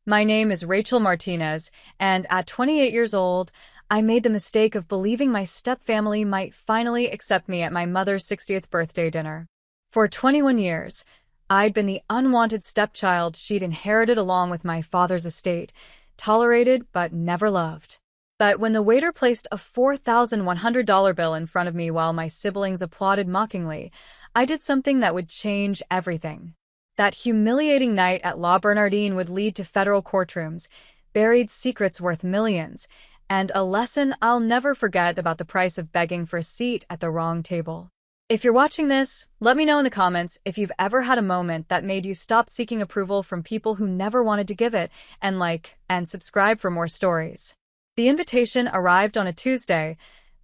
My name is Rachel Martinez, and at 28 years old, I made the mistake of believing my stepfamily might finally accept me at my mother's 60th birthday dinner. For 21 years, I'd been the unwanted stepchild she'd inherited along with my father's estate, tolerated but never loved. But when the waiter placed a $4,100 bill in front of me while my siblings applauded mockingly, I did something that would change everything. That humiliating night at La Bernardine would lead to federal courtrooms, buried secrets worth millions, and a lesson I'll never forget about the price of begging for a seat at the wrong table. If you're watching this, let me know in the comments if you've ever had a moment that made you stop seeking approval from people who never wanted to give it, and like and subscribe for more stories. The invitation arrived on a Tuesday,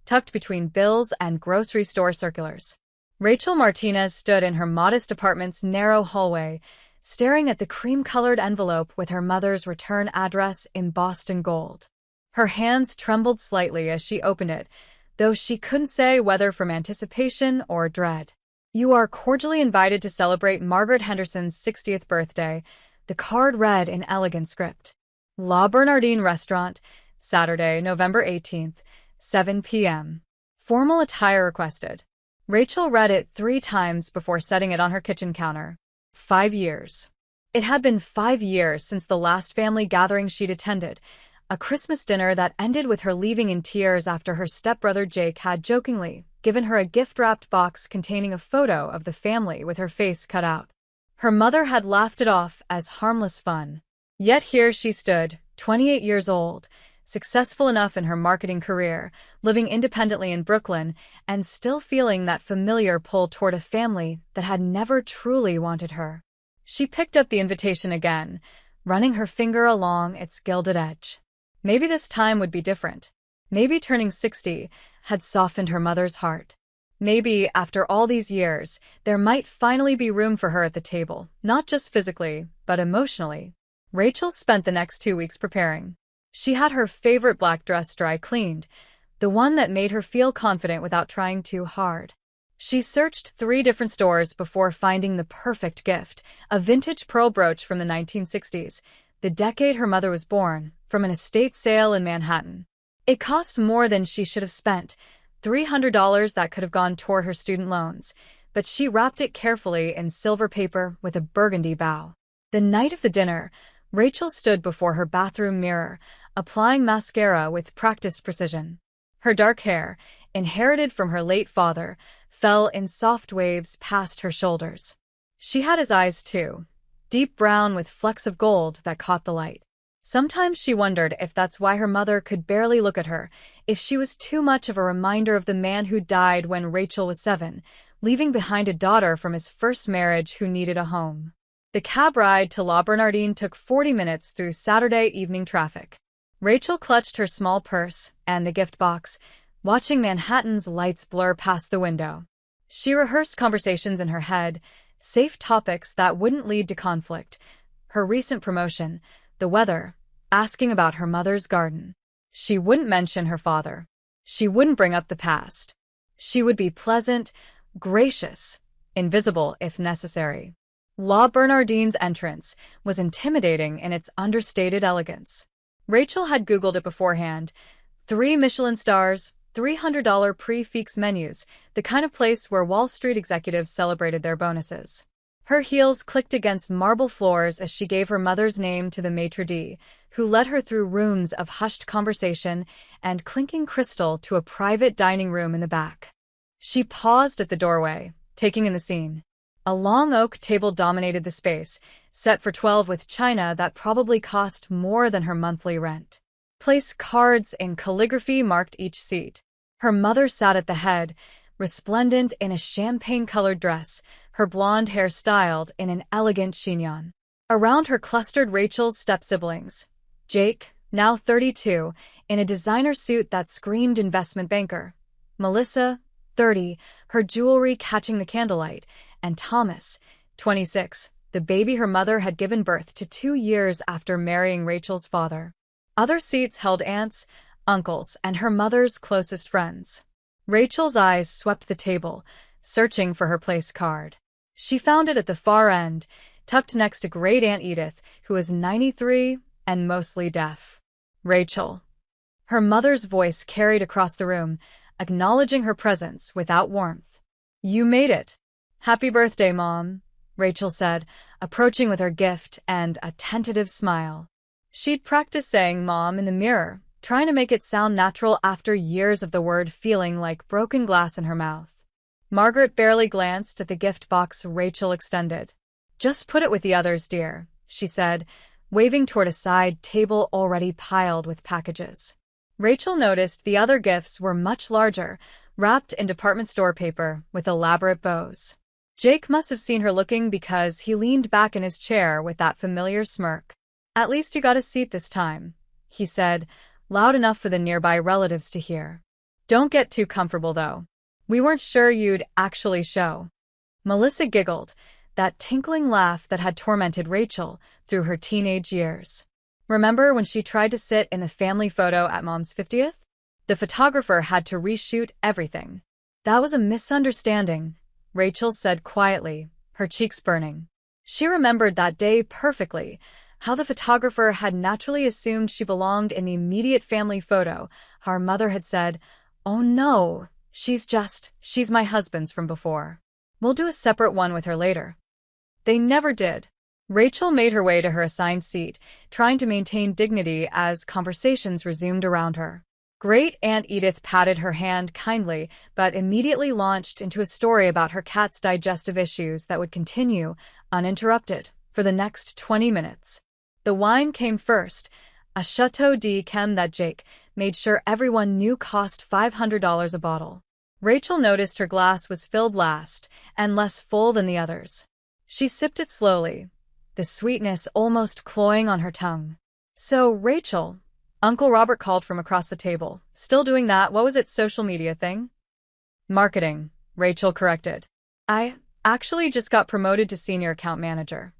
tucked between bills and grocery store circulars. Rachel Martinez stood in her modest apartment's narrow hallway, staring at the cream-colored envelope with her mother's return address embossed in gold. Her hands trembled slightly as she opened it, though she couldn't say whether from anticipation or dread. "You are cordially invited to celebrate Margaret Henderson's 60th birthday," the card read in elegant script. La Bernardine Restaurant, Saturday, November 18th, 7 p.m. Formal attire requested. Rachel read it 3 times before setting it on her kitchen counter. 5 years. It had been 5 years since the last family gathering she'd attended, a Christmas dinner that ended with her leaving in tears after her stepbrother Jake had jokingly given her a gift-wrapped box containing a photo of the family with her face cut out. Her mother had laughed it off as harmless fun. Yet here she stood, 28 years old, successful enough in her marketing career, living independently in Brooklyn, and still feeling that familiar pull toward a family that had never truly wanted her. She picked up the invitation again, running her finger along its gilded edge. Maybe this time would be different. Maybe turning 60 had softened her mother's heart. Maybe, after all these years, there might finally be room for her at the table, not just physically, but emotionally. Rachel spent the next 2 weeks preparing. She had her favorite black dress dry cleaned, the one that made her feel confident without trying too hard. She searched 3 different stores before finding the perfect gift, a vintage pearl brooch from the 1960s, the decade her mother was born, from an estate sale in Manhattan. It cost more than she should have spent, $300 that could have gone toward her student loans, but she wrapped it carefully in silver paper with a burgundy bow. The night of the dinner, Rachel stood before her bathroom mirror, applying mascara with practiced precision. Her dark hair, inherited from her late father, fell in soft waves past her shoulders. She had his eyes too, deep brown with flecks of gold that caught the light. Sometimes she wondered if that's why her mother could barely look at her, if she was too much of a reminder of the man who died when Rachel was 7, leaving behind a daughter from his first marriage who needed a home. The cab ride to La Bernardine took 40 minutes through Saturday evening traffic. Rachel clutched her small purse and the gift box, watching Manhattan's lights blur past the window. She rehearsed conversations in her head, safe topics that wouldn't lead to conflict. Her recent promotion, the weather, asking about her mother's garden. She wouldn't mention her father. She wouldn't bring up the past. She would be pleasant, gracious, invisible if necessary. La Bernardine's entrance was intimidating in its understated elegance. Rachel had Googled it beforehand. 3 Michelin stars, $300 prix-fixe menus, the kind of place where Wall Street executives celebrated their bonuses. Her heels clicked against marble floors as she gave her mother's name to the maitre d', who led her through rooms of hushed conversation and clinking crystal to a private dining room in the back. She paused at the doorway, taking in the scene. A long oak table dominated the space, set for 12 with china that probably cost more than her monthly rent. Place cards in calligraphy marked each seat. Her mother sat at the head, resplendent in a champagne-colored dress, her blonde hair styled in an elegant chignon. Around her clustered Rachel's step-siblings. Jake, now 32, in a designer suit that screamed investment banker. Melissa, 30, her jewelry catching the candlelight, and Thomas, 26, the baby her mother had given birth to 2 years after marrying Rachel's father. Other seats held aunts, uncles, and her mother's closest friends. Rachel's eyes swept the table, searching for her place card. She found it at the far end, tucked next to Great Aunt Edith, who was 93, and mostly deaf. Rachel. Her mother's voice carried across the room, acknowledging her presence without warmth. You made it. Happy birthday, Mom, Rachel said, approaching with her gift and a tentative smile. She'd practiced saying Mom in the mirror, trying to make it sound natural after years of the word feeling like broken glass in her mouth. Margaret barely glanced at the gift box Rachel extended. Just put it with the others, dear, she said, waving toward a side table already piled with packages. Rachel noticed the other gifts were much larger, wrapped in department store paper with elaborate bows. Jake must have seen her looking because he leaned back in his chair with that familiar smirk. At least you got a seat this time, he said, loud enough for the nearby relatives to hear. Don't get too comfortable, though. We weren't sure you'd actually show. Melissa giggled, that tinkling laugh that had tormented Rachel through her teenage years. Remember when she tried to sit in the family photo at Mom's 50th? The photographer had to reshoot everything. That was a misunderstanding, Rachel said quietly, her cheeks burning. She remembered that day perfectly, how the photographer had naturally assumed she belonged in the immediate family photo. Her mother had said, "Oh no, she's my husband's from before. We'll do a separate one with her later." They never did. Rachel made her way to her assigned seat, trying to maintain dignity as conversations resumed around her. Great Aunt Edith patted her hand kindly, but immediately launched into a story about her cat's digestive issues that would continue, uninterrupted, for the next 20 minutes. The wine came first, a Chateau d'Yquem that Jake made sure everyone knew cost $500 a bottle. Rachel noticed her glass was filled last, and less full than the others. She sipped it slowly, the sweetness almost cloying on her tongue. So, Rachel, Uncle Robert called from across the table. Still doing that, what was it, social media thing? Marketing, Rachel corrected. I actually just got promoted to senior account manager.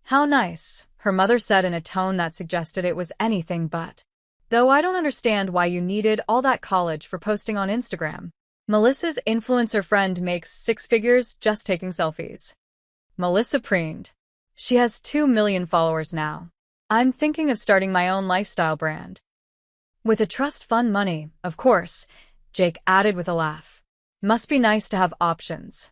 How nice, her mother said in a tone that suggested it was anything but. Though I don't understand why you needed all that college for posting on Instagram. Melissa's influencer friend makes 6 figures just taking selfies. Melissa preened. She has 2 million followers now. I'm thinking of starting my own lifestyle brand. With a trust fund money, of course, Jake added with a laugh. Must be nice to have options.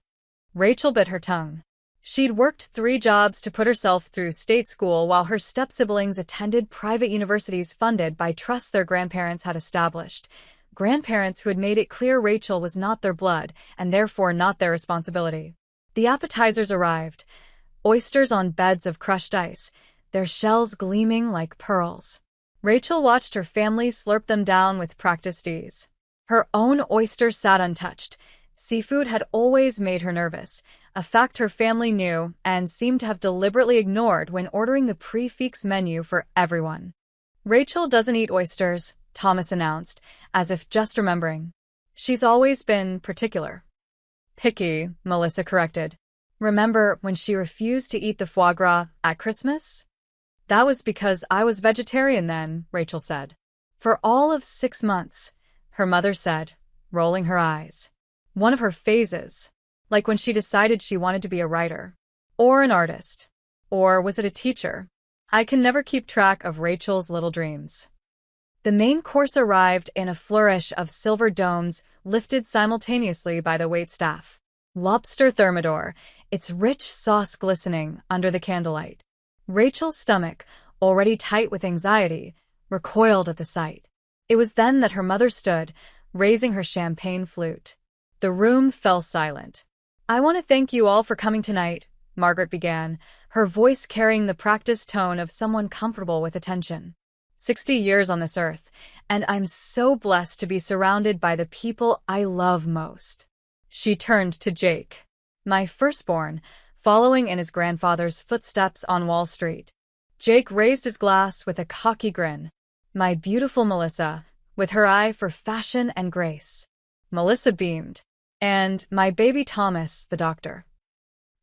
Rachel bit her tongue. She'd worked 3 jobs to put herself through state school while her step-siblings attended private universities funded by trusts their grandparents had established. Grandparents who had made it clear Rachel was not their blood and therefore not their responsibility. The appetizers arrived. Oysters on beds of crushed ice, their shells gleaming like pearls. Rachel watched her family slurp them down with practiced ease. Her own oyster sat untouched. Seafood had always made her nervous, a fact her family knew and seemed to have deliberately ignored when ordering the prix-fixe menu for everyone. Rachel doesn't eat oysters, Thomas announced, as if just remembering. She's always been particular. Picky, Melissa corrected. Remember when she refused to eat the foie gras at Christmas? That was because I was vegetarian then, Rachel said. For all of 6 months, her mother said, rolling her eyes. One of her phases, like when she decided she wanted to be a writer, or an artist, or was it a teacher? I can never keep track of Rachel's little dreams. The main course arrived in a flourish of silver domes lifted simultaneously by the waitstaff. Lobster thermidor, its rich sauce glistening under the candlelight. Rachel's stomach, already tight with anxiety, recoiled at the sight. It was then that her mother stood, raising her champagne flute. The room fell silent. I want to thank you all for coming tonight, Margaret began, her voice carrying the practiced tone of someone comfortable with attention. 60 years on this earth, and I'm so blessed to be surrounded by the people I love most. She turned to Jake, my firstborn, following in his grandfather's footsteps on Wall Street. Jake raised his glass with a cocky grin. My beautiful Melissa, with her eye for fashion and grace. Melissa beamed. And my baby Thomas, the doctor.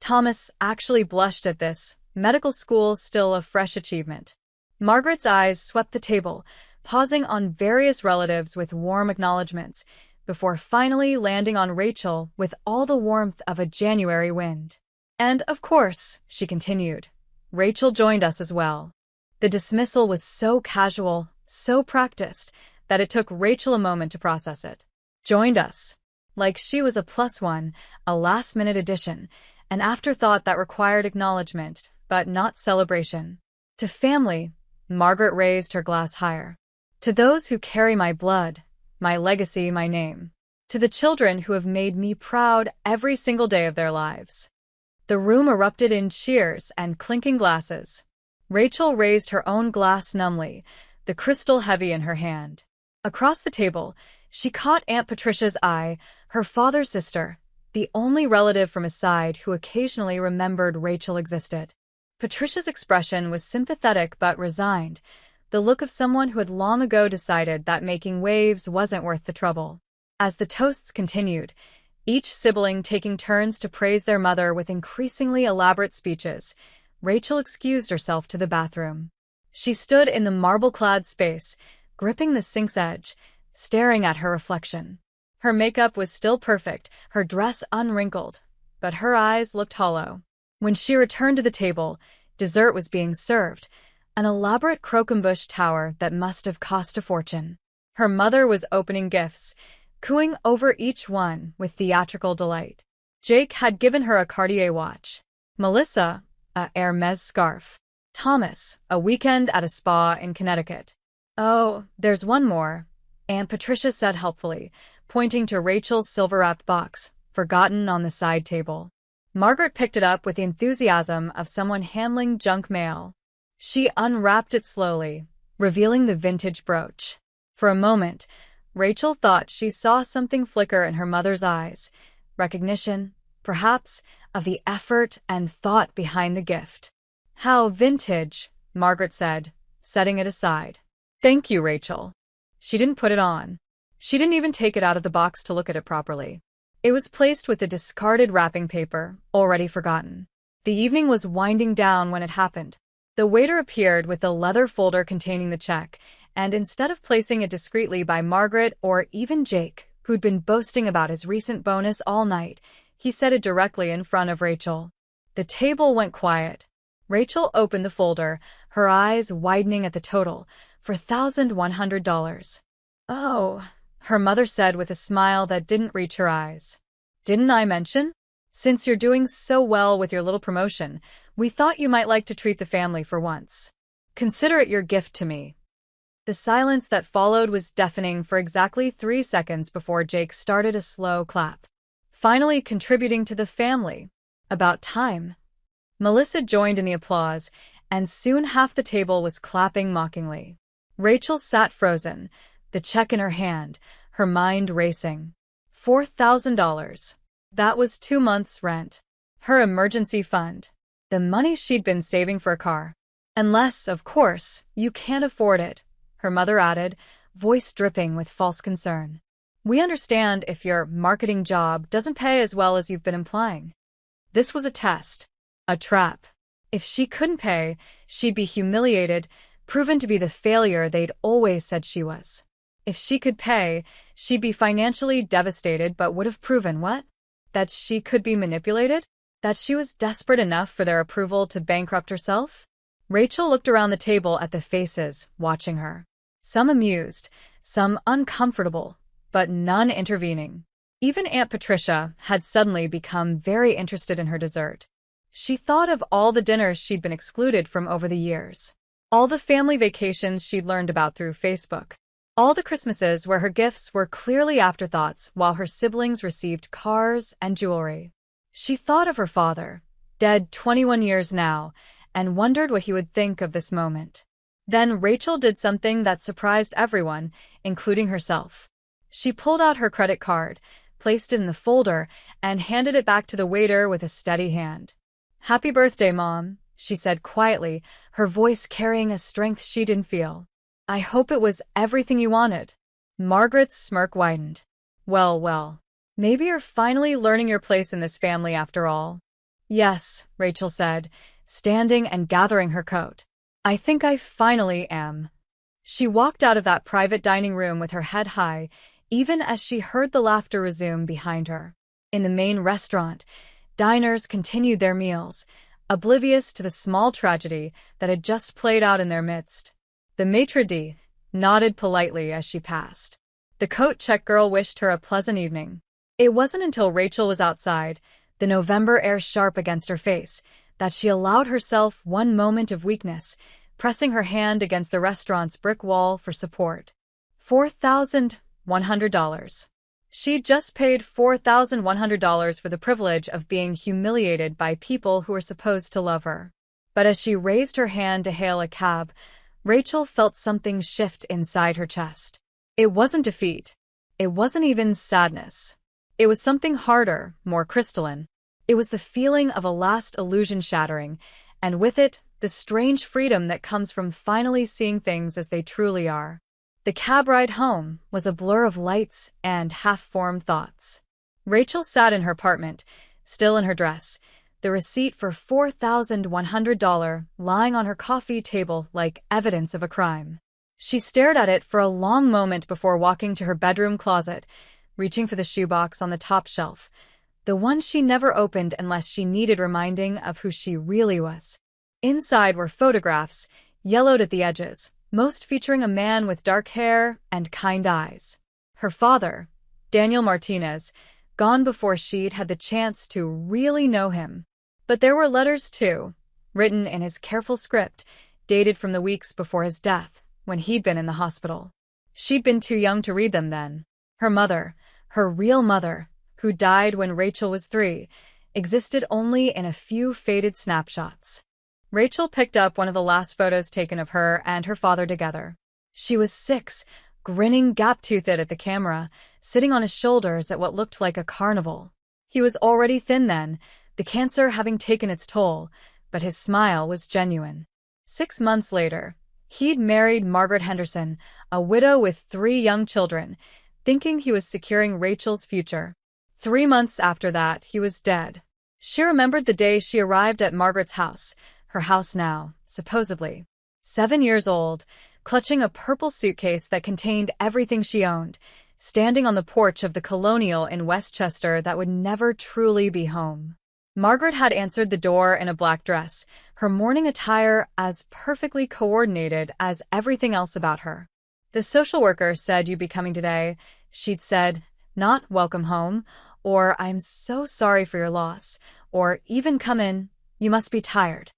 Thomas actually blushed at this, medical school still a fresh achievement. Margaret's eyes swept the table, pausing on various relatives with warm acknowledgments, before finally landing on Rachel with all the warmth of a January wind. And, of course, she continued, Rachel joined us as well. The dismissal was so casual, so practiced, that it took Rachel a moment to process it. Joined us. Like she was a plus one, a last-minute addition, an afterthought that required acknowledgement, but not celebration. To family, Margaret raised her glass higher. To those who carry my blood, my legacy, my name. To the children who have made me proud every single day of their lives. The room erupted in cheers and clinking glasses. Rachel raised her own glass numbly, the crystal heavy in her hand. Across the table, she caught Aunt Patricia's eye, her father's sister, the only relative from his side who occasionally remembered Rachel existed. Patricia's expression was sympathetic but resigned, the look of someone who had long ago decided that making waves wasn't worth the trouble. As the toasts continued, each sibling taking turns to praise their mother with increasingly elaborate speeches, Rachel excused herself to the bathroom. She stood in the marble-clad space, gripping the sink's edge, staring at her reflection. Her makeup was still perfect, her dress unwrinkled, but her eyes looked hollow. When she returned to the table, dessert was being served, an elaborate croquembouche tower that must have cost a fortune. Her mother was opening gifts, cooing over each one with theatrical delight. Jake had given her a Cartier watch. Melissa, a Hermes scarf. Thomas, a weekend at a spa in Connecticut. Oh, there's one more, Aunt Patricia said helpfully, pointing to Rachel's silver-wrapped box, forgotten on the side table. Margaret picked it up with the enthusiasm of someone handling junk mail. She unwrapped it slowly, revealing the vintage brooch. For a moment, Rachel thought she saw something flicker in her mother's eyes, recognition, perhaps, of the effort and thought behind the gift. How vintage, Margaret said, setting it aside. Thank you, Rachel. She didn't put it on. She didn't even take it out of the box to look at it properly. It was placed with the discarded wrapping paper, already forgotten. The evening was winding down when it happened. The waiter appeared with the leather folder containing the check, and instead of placing it discreetly by Margaret or even Jake, who'd been boasting about his recent bonus all night, he set it directly in front of Rachel. The table went quiet. Rachel opened the folder, her eyes widening at the total, for $1,100. Oh, her mother said with a smile that didn't reach her eyes. Didn't I mention? Since you're doing so well with your little promotion, we thought you might like to treat the family for once. Consider it your gift to me. The silence that followed was deafening for exactly 3 seconds before Jake started a slow clap. Finally contributing to the family. About time. Melissa joined in the applause, and soon half the table was clapping mockingly. Rachel sat frozen, the check in her hand, her mind racing. $4,000. That was 2 months' rent. Her emergency fund. The money she'd been saving for a car. Unless, of course, you can't afford it, her mother added, voice dripping with false concern. We understand if your marketing job doesn't pay as well as you've been implying. This was a test. A trap. If she couldn't pay, she'd be humiliated, proven to be the failure they'd always said she was. If she could pay, she'd be financially devastated but would have proven what? That she could be manipulated? That she was desperate enough for their approval to bankrupt herself? Rachel looked around the table at the faces, watching her. Some amused, some uncomfortable, but none intervening. Even Aunt Patricia had suddenly become very interested in her dessert. She thought of all the dinners she'd been excluded from over the years. All the family vacations she'd learned about through Facebook. All the Christmases where her gifts were clearly afterthoughts while her siblings received cars and jewelry. She thought of her father, dead 21 years now, and wondered what he would think of this moment. Then Rachel did something that surprised everyone, including herself. She pulled out her credit card, placed it in the folder, and handed it back to the waiter with a steady hand. Happy birthday, Mom, she said quietly, her voice carrying a strength she didn't feel. I hope it was everything you wanted. Margaret's smirk widened. Well, maybe you're finally learning your place in this family after all. Yes, Rachel said, standing and gathering her coat. I think I finally am. She walked out of that private dining room with her head high, even as she heard the laughter resume behind her. In the main restaurant, diners continued their meals, oblivious to the small tragedy that had just played out in their midst. The maitre d' nodded politely as she passed. The coat-check girl wished her a pleasant evening. It wasn't until Rachel was outside, the November air sharp against her face, that she allowed herself one moment of weakness, pressing her hand against the restaurant's brick wall for support. $4,100. She'd just paid $4,100 for the privilege of being humiliated by people who were supposed to love her. But as she raised her hand to hail a cab, Rachel felt something shift inside her chest. It wasn't defeat. It wasn't even sadness. It was something harder, more crystalline. It was the feeling of a last illusion shattering, and with it, the strange freedom that comes from finally seeing things as they truly are. The cab ride home was a blur of lights and half-formed thoughts. Rachel sat in her apartment, still in her dress, the receipt for $4,100 lying on her coffee table like evidence of a crime. She stared at it for a long moment before walking to her bedroom closet, reaching for the shoebox on the top shelf, the one she never opened unless she needed reminding of who she really was. Inside were photographs, yellowed at the edges, most featuring a man with dark hair and kind eyes. Her father, Daniel Martinez, gone before she'd had the chance to really know him. But there were letters too, written in his careful script, dated from the weeks before his death, when he'd been in the hospital. She'd been too young to read them then. Her mother, her real mother, who died when Rachel was 3, existed only in a few faded snapshots. Rachel picked up one of the last photos taken of her and her father together. She was 6, grinning gap-toothed at the camera, sitting on his shoulders at what looked like a carnival. He was already thin then, the cancer having taken its toll, but his smile was genuine. 6 months later, he'd married Margaret Henderson, a widow with 3 young children, thinking he was securing Rachel's future. 3 months after that, he was dead. She remembered the day she arrived at Margaret's house, her house now, supposedly 7 years old, clutching a purple suitcase that contained everything she owned, standing on the porch of the Colonial in Westchester that would never truly be home. Margaret had answered the door in a black dress, her morning attire as perfectly coordinated as everything else about her. "The social worker said you'd be coming today," she'd said, not "welcome home," or "I'm so sorry for your loss," or even "come in, you must be tired."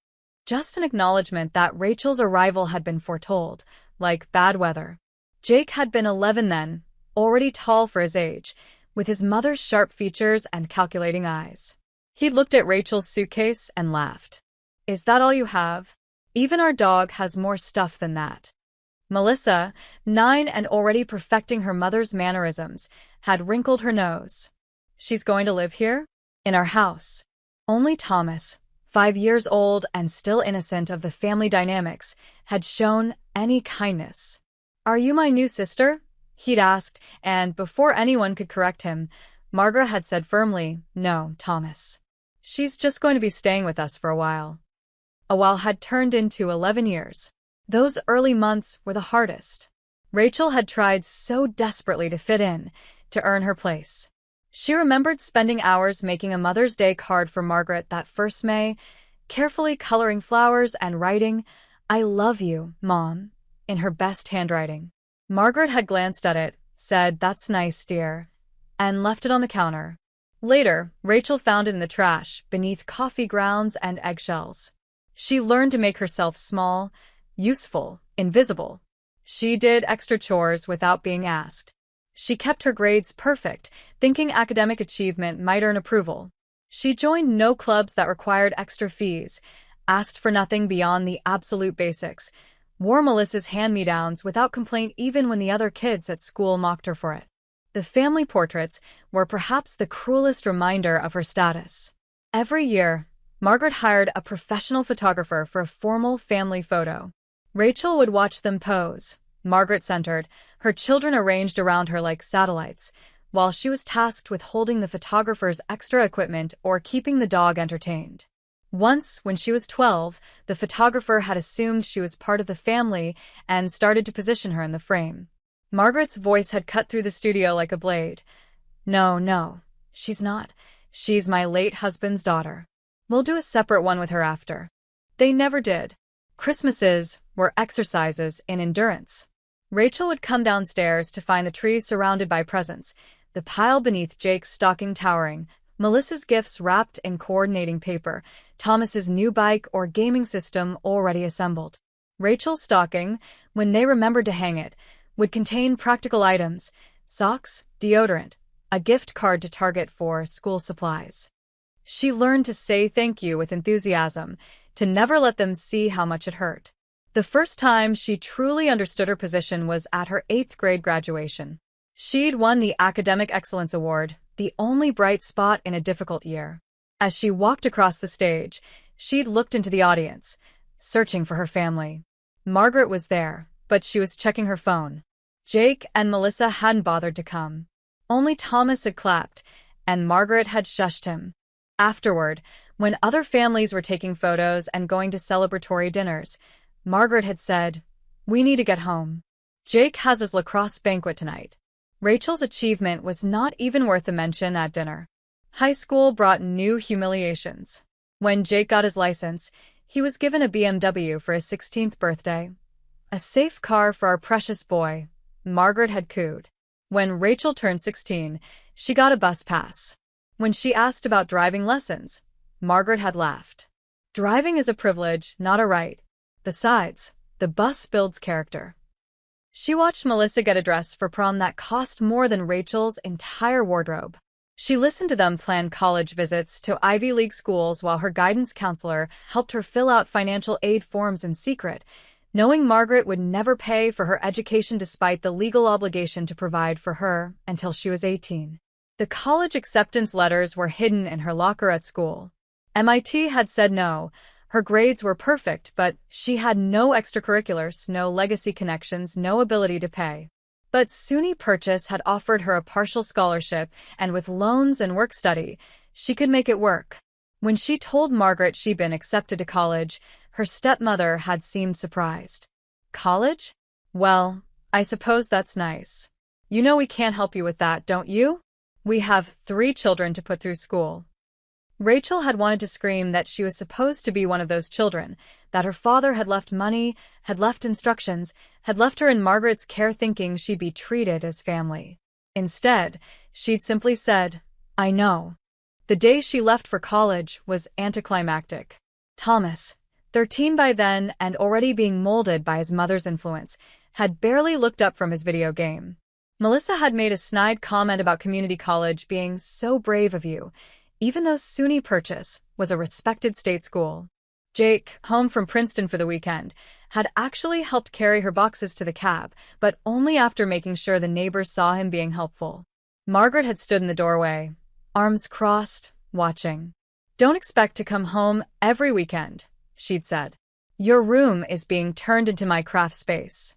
Just an acknowledgement that Rachel's arrival had been foretold, like bad weather. Jake had been 11 then, already tall for his age, with his mother's sharp features and calculating eyes. He looked at Rachel's suitcase and laughed. "Is that all you have? Even our dog has more stuff than that." Melissa, 9 and already perfecting her mother's mannerisms, had wrinkled her nose. "She's going to live here? In our house?" Only Thomas, 5 years old and still innocent of the family dynamics, had shown any kindness. "Are you my new sister?" he'd asked, and before anyone could correct him, Margaret had said firmly, "No, Thomas. She's just going to be staying with us for a while." A while had turned into 11 years. Those early months were the hardest. Rachel had tried so desperately to fit in, to earn her place. She remembered spending hours making a Mother's Day card for Margaret that first May, carefully coloring flowers and writing, "I love you, Mom," in her best handwriting. Margaret had glanced at it, said, "That's nice, dear," and left it on the counter. Later, Rachel found it in the trash, beneath coffee grounds and eggshells. She learned to make herself small, useful, invisible. She did extra chores without being asked. She kept her grades perfect, thinking academic achievement might earn approval. She joined no clubs that required extra fees, asked for nothing beyond the absolute basics, wore Melissa's hand-me-downs without complaint even when the other kids at school mocked her for it. The family portraits were perhaps the cruelest reminder of her status. Every year, Margaret hired a professional photographer for a formal family photo. Rachel would watch them pose, Margaret-centered, her children arranged around her like satellites, while she was tasked with holding the photographer's extra equipment or keeping the dog entertained. Once, when she was 12, the photographer had assumed she was part of the family and started to position her in the frame. Margaret's voice had cut through the studio like a blade. "No, she's not. She's my late husband's daughter." We'll do a separate one with her after. They never did. Christmases were exercises in endurance. Rachel would come downstairs to find the tree surrounded by presents, the pile beneath Jake's stocking towering, Melissa's gifts wrapped in coordinating paper, Thomas's new bike or gaming system already assembled. Rachel's stocking, when they remembered to hang it, would contain practical items, socks, deodorant, a gift card to Target for school supplies. She learned to say thank you with enthusiasm, to never let them see how much it hurt. The first time she truly understood her position was at her 8th grade graduation. She'd won the Academic Excellence Award, the only bright spot in a difficult year. As she walked across the stage, she'd looked into the audience, searching for her family. Margaret was there, but she was checking her phone. Jake and Melissa hadn't bothered to come. Only Thomas had clapped, and Margaret had shushed him. Afterward, when other families were taking photos and going to celebratory dinners, Margaret had said, "We need to get home. Jake has his lacrosse banquet tonight." Rachel's achievement was not even worth a mention at dinner. High school brought new humiliations. When Jake got his license, he was given a BMW for his 16th birthday. "A safe car for our precious boy," Margaret had cooed. When Rachel turned 16, she got a bus pass. When she asked about driving lessons, Margaret had laughed. "Driving is a privilege, not a right. Besides, the bus builds character." She watched Melissa get a dress for prom that cost more than Rachel's entire wardrobe. She listened to them plan college visits to Ivy League schools while her guidance counselor helped her fill out financial aid forms in secret, knowing Margaret would never pay for her education despite the legal obligation to provide for her until she was 18. The college acceptance letters were hidden in her locker at school. MIT had said no. Her grades were perfect, but she had no extracurriculars, no legacy connections, no ability to pay. But SUNY Purchase had offered her a partial scholarship, and with loans and work study, she could make it work. When she told Margaret she'd been accepted to college, her stepmother had seemed surprised. "College? Well, I suppose that's nice. You know we can't help you with that, don't you? We have 3 children to put through school." Rachel had wanted to scream that she was supposed to be one of those children, that her father had left money, had left instructions, had left her in Margaret's care thinking she'd be treated as family. Instead, she'd simply said, "I know." The day she left for college was anticlimactic. Thomas, 13 by then and already being molded by his mother's influence, had barely looked up from his video game. Melissa had made a snide comment about community college being so brave of you, even though SUNY Purchase was a respected state school. Jake, home from Princeton for the weekend, had actually helped carry her boxes to the cab, but only after making sure the neighbors saw him being helpful. Margaret had stood in the doorway, arms crossed, watching. "Don't expect to come home every weekend," she'd said. "Your room is being turned into my craft space."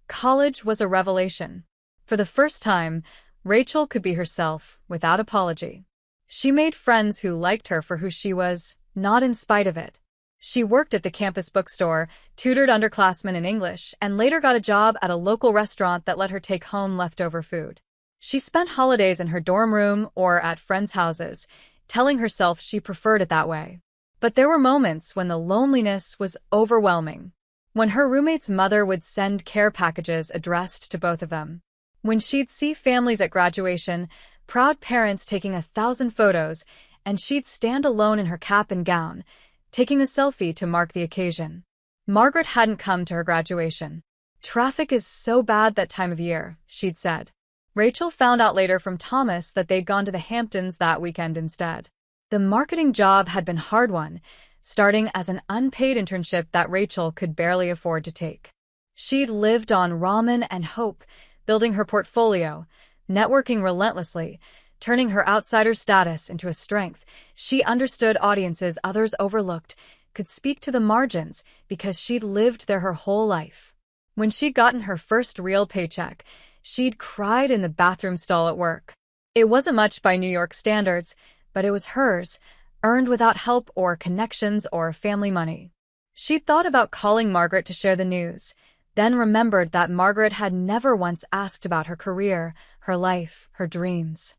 College was a revelation. For the first time, Rachel could be herself without apology. She made friends who liked her for who she was, not in spite of it. She worked at the campus bookstore, tutored underclassmen in English, and later got a job at a local restaurant that let her take home leftover food. She spent holidays in her dorm room or at friends' houses, telling herself she preferred it that way. But there were moments when the loneliness was overwhelming. When her roommate's mother would send care packages addressed to both of them. When she'd see families at graduation, proud parents taking 1,000 photos, and she'd stand alone in her cap and gown, taking a selfie to mark the occasion. Margaret hadn't come to her graduation. "Traffic is so bad that time of year," she'd said. Rachel found out later from Thomas that they'd gone to the Hamptons that weekend instead. The marketing job had been a hard one, starting as an unpaid internship that Rachel could barely afford to take. She'd lived on ramen and hope, building her portfolio, networking relentlessly, turning her outsider status into a strength. She understood audiences others overlooked, could speak to the margins because she'd lived there her whole life. When she'd gotten her first real paycheck, she'd cried in the bathroom stall at work. It wasn't much by New York standards, but it was hers, earned without help or connections or family money. She'd thought about calling Margaret to share the news, then remembered that Margaret had never once asked about her career, her life, her dreams.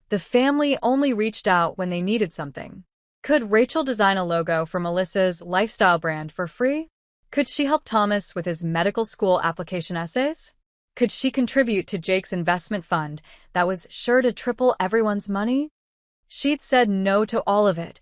The family only reached out when they needed something. Could Rachel design a logo for Melissa's lifestyle brand for free? Could she help Thomas with his medical school application essays? Could she contribute to Jake's investment fund that was sure to triple everyone's money? She'd said no to all of it,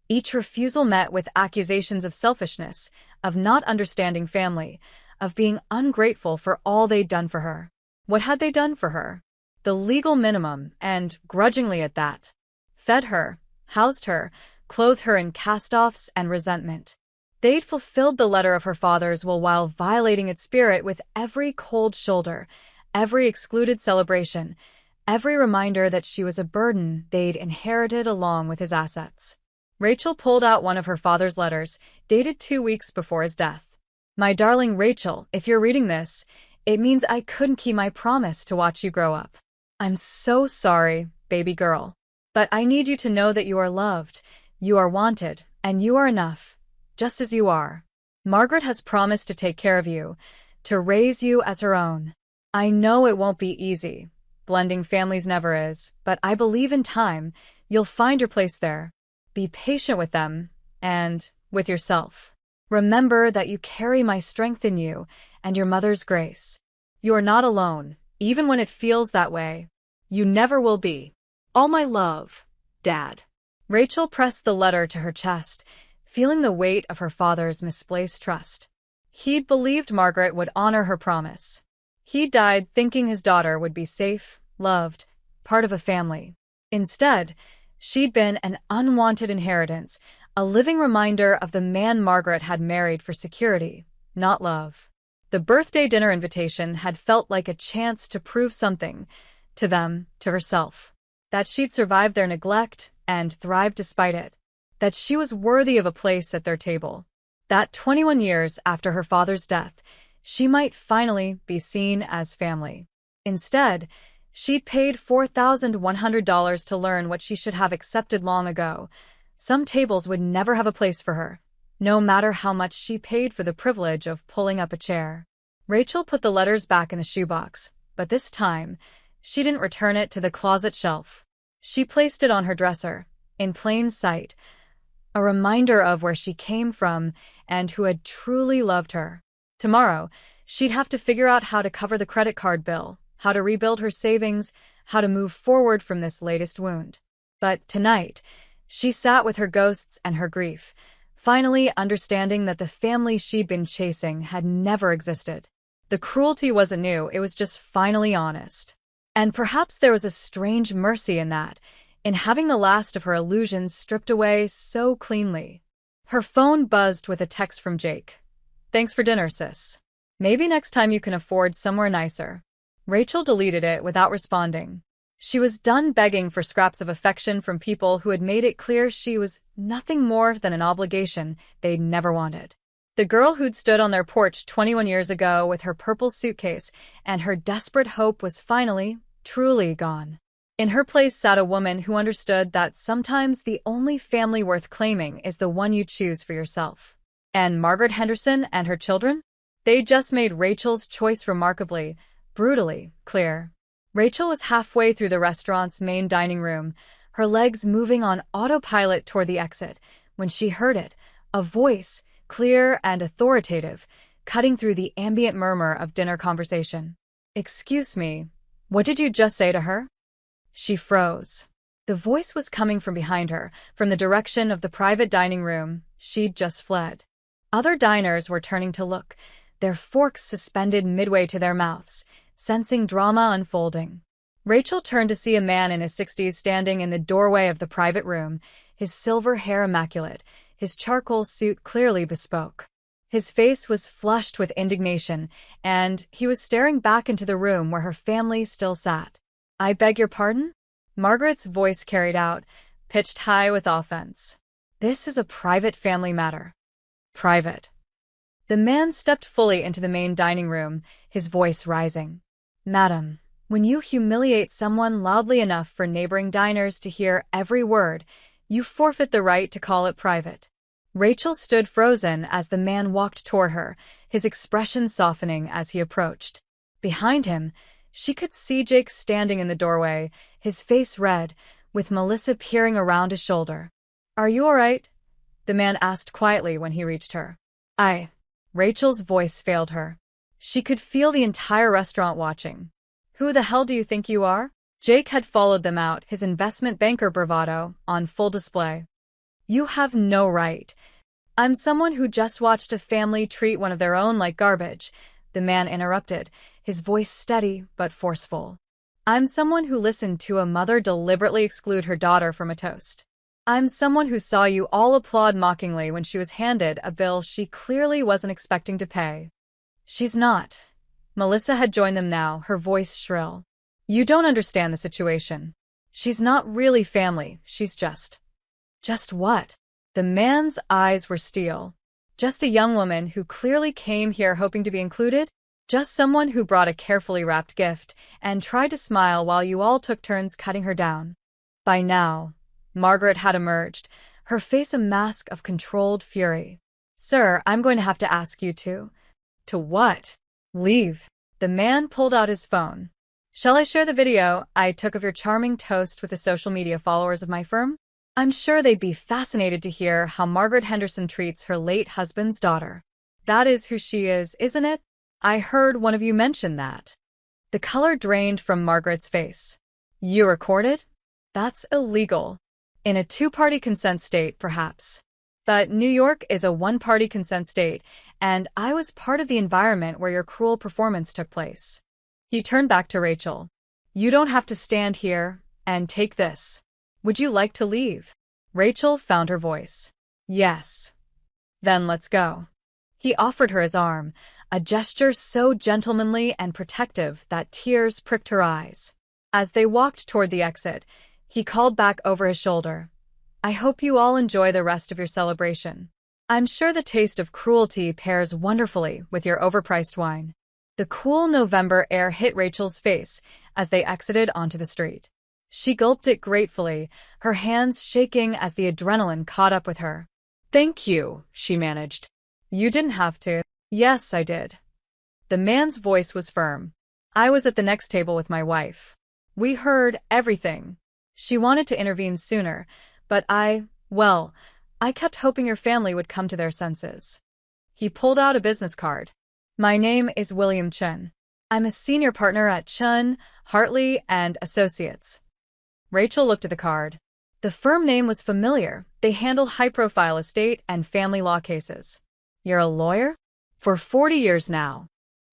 each refusal met with accusations of selfishness, of not understanding family, of being ungrateful for all they'd done for her. What had they done for her? The legal minimum, and grudgingly at that. Fed her, housed her, clothed her in cast-offs and resentment. They'd fulfilled the letter of her father's will while violating its spirit with every cold shoulder, every excluded celebration, every reminder that she was a burden they'd inherited along with his assets. Rachel pulled out one of her father's letters, dated 2 weeks before his death. My darling Rachel, if you're reading this, it means I couldn't keep my promise to watch you grow up. I'm so sorry, baby girl. But I need you to know that you are loved, you are wanted, and you are enough, just as you are. Margaret has promised to take care of you, to raise you as her own. I know it won't be easy. Blending families never is, but I believe in time, you'll find your place there. Be patient with them, and with yourself. Remember that you carry my strength in you and your mother's grace. You are not alone, even when it feels that way. You never will be. All my love, Dad. Rachel pressed the letter to her chest, feeling the weight of her father's misplaced trust. He'd believed Margaret would honor her promise. He died thinking his daughter would be safe, loved, part of a family. Instead, she'd been an unwanted inheritance, a living reminder of the man Margaret had married for security, not love. The birthday dinner invitation had felt like a chance to prove something, to them, to herself. That she'd survived their neglect and thrived despite it. That she was worthy of a place at their table. That 21 years after her father's death, she might finally be seen as family. Instead, she'd paid $4,100 to learn what she should have accepted long ago. Some tables would never have a place for her, no matter how much she paid for the privilege of pulling up a chair. Rachel put the letters back in the shoebox, but this time, she didn't return it to the closet shelf. She placed it on her dresser, in plain sight, a reminder of where she came from and who had truly loved her. Tomorrow, she'd have to figure out how to cover the credit card bill, how to rebuild her savings, how to move forward from this latest wound. But tonight, she sat with her ghosts and her grief, finally understanding that the family she'd been chasing had never existed. The cruelty wasn't new, it was just finally honest. And perhaps there was a strange mercy in that, in having the last of her illusions stripped away so cleanly. Her phone buzzed with a text from Jake. Thanks for dinner, sis. Maybe next time you can afford somewhere nicer. Rachel deleted it without responding. She was done begging for scraps of affection from people who had made it clear she was nothing more than an obligation they'd never wanted. The girl who'd stood on their porch 21 years ago with her purple suitcase and her desperate hope was finally, truly gone. In her place sat a woman who understood that sometimes the only family worth claiming is the one you choose for yourself. And Margaret Henderson and her children? They just made Rachel's choice remarkably, brutally clear. Rachel was halfway through the restaurant's main dining room, her legs moving on autopilot toward the exit, when she heard it, a voice, clear and authoritative, cutting through the ambient murmur of dinner conversation. Excuse me, what did you just say to her? She froze. The voice was coming from behind her, from the direction of the private dining room she'd just fled. Other diners were turning to look, their forks suspended midway to their mouths, sensing drama unfolding. Rachel turned to see a man in his 60s standing in the doorway of the private room, his silver hair immaculate, his charcoal suit clearly bespoke. His face was flushed with indignation, and he was staring back into the room where her family still sat. I beg your pardon? Margaret's voice carried out, pitched high with offense. This is a private family matter. Private. The man stepped fully into the main dining room, his voice rising. Madam, when you humiliate someone loudly enough for neighboring diners to hear every word, you forfeit the right to call it private. Rachel stood frozen as the man walked toward her, his expression softening as he approached. Behind him, she could see Jake standing in the doorway, his face red, with Melissa peering around his shoulder. Are you all right? The man asked quietly when he reached her. Rachel's voice failed her. She could feel the entire restaurant watching. Who the hell do you think you are? Jake had followed them out, his investment banker bravado on full display. You have no right. I'm someone who just watched a family treat one of their own like garbage, the man interrupted, his voice steady but forceful. I'm someone who listened to a mother deliberately exclude her daughter from a toast. I'm someone who saw you all applaud mockingly when she was handed a bill she clearly wasn't expecting to pay. She's not. Melissa had joined them now, her voice shrill. You don't understand the situation. She's not really family, she's just… Just what? The man's eyes were steel. Just a young woman who clearly came here hoping to be included? Just someone who brought a carefully wrapped gift and tried to smile while you all took turns cutting her down. By now, Margaret had emerged, her face a mask of controlled fury. Sir, I'm going to have to ask you to… To what? Leave. The man pulled out his phone. Shall I share the video I took of your charming toast with the social media followers of my firm? I'm sure they'd be fascinated to hear how Margaret Henderson treats her late husband's daughter. That is who she is, isn't it? I heard one of you mention that. The color drained from Margaret's face. You recorded? That's illegal. In a two-party consent state, perhaps. But New York is a one-party consent state, and I was part of the environment where your cruel performance took place. He turned back to Rachel. You don't have to stand here and take this. Would you like to leave? Rachel found her voice. Yes. Then let's go. He offered her his arm, a gesture so gentlemanly and protective that tears pricked her eyes. As they walked toward the exit, he called back over his shoulder. I hope you all enjoy the rest of your celebration. I'm sure the taste of cruelty pairs wonderfully with your overpriced wine. The cool November air hit Rachel's face as they exited onto the street. She gulped it gratefully, her hands shaking as the adrenaline caught up with her. Thank you, she managed. You didn't have to. Yes, I did. The man's voice was firm. I was at the next table with my wife. We heard everything. She wanted to intervene sooner, but I kept hoping your family would come to their senses. He pulled out a business card. My name is William Chun. I'm a senior partner at Chun, Hartley and Associates. Rachel looked at the card. The firm name was familiar. They handle high-profile estate and family law cases. You're a lawyer? For 40 years now.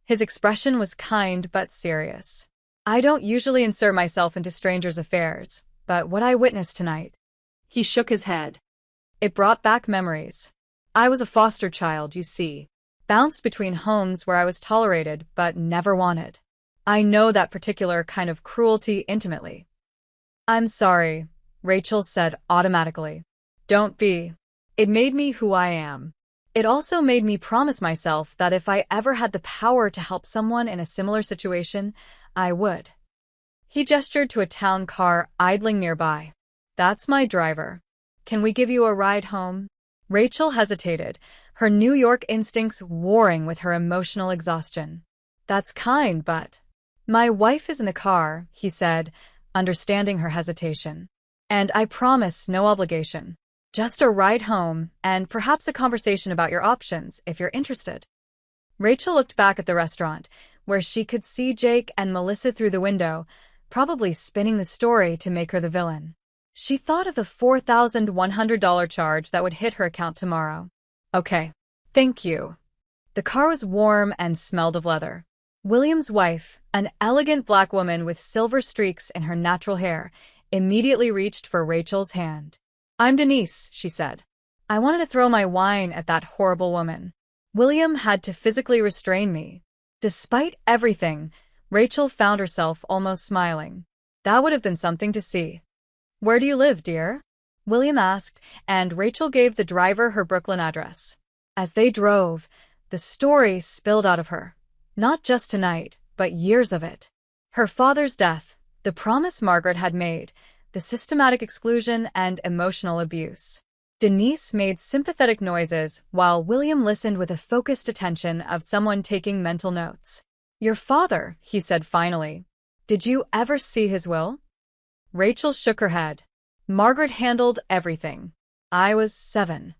His expression was kind but serious. I don't usually insert myself into strangers' affairs, but what I witnessed tonight… He shook his head. It brought back memories. I was a foster child, you see. Bounced between homes where I was tolerated but never wanted. I know that particular kind of cruelty intimately. I'm sorry, Rachel said automatically. Don't be. It made me who I am. It also made me promise myself that if I ever had the power to help someone in a similar situation, I would. He gestured to a town car idling nearby. That's my driver. Can we give you a ride home? Rachel hesitated, her New York instincts warring with her emotional exhaustion. That's kind, but… My wife is in the car, he said, understanding her hesitation. And I promise no obligation. Just a ride home, and perhaps a conversation about your options, if you're interested. Rachel looked back at the restaurant, where she could see Jake and Melissa through the window, probably spinning the story to make her the villain. She thought of the $4,100 charge that would hit her account tomorrow. Okay. Thank you. The car was warm and smelled of leather. William's wife, an elegant black woman with silver streaks in her natural hair, immediately reached for Rachel's hand. I'm Denise, she said. I wanted to throw my wine at that horrible woman. William had to physically restrain me. Despite everything, Rachel found herself almost smiling. That would have been something to see. Where do you live, dear? William asked, and Rachel gave the driver her Brooklyn address. As they drove, the story spilled out of her. Not just tonight, but years of it. Her father's death, the promise Margaret had made, the systematic exclusion and emotional abuse. Denise made sympathetic noises while William listened with a focused attention of someone taking mental notes. Your father, he said finally. Did you ever see his will? Rachel shook her head. Margaret handled everything. I was 7.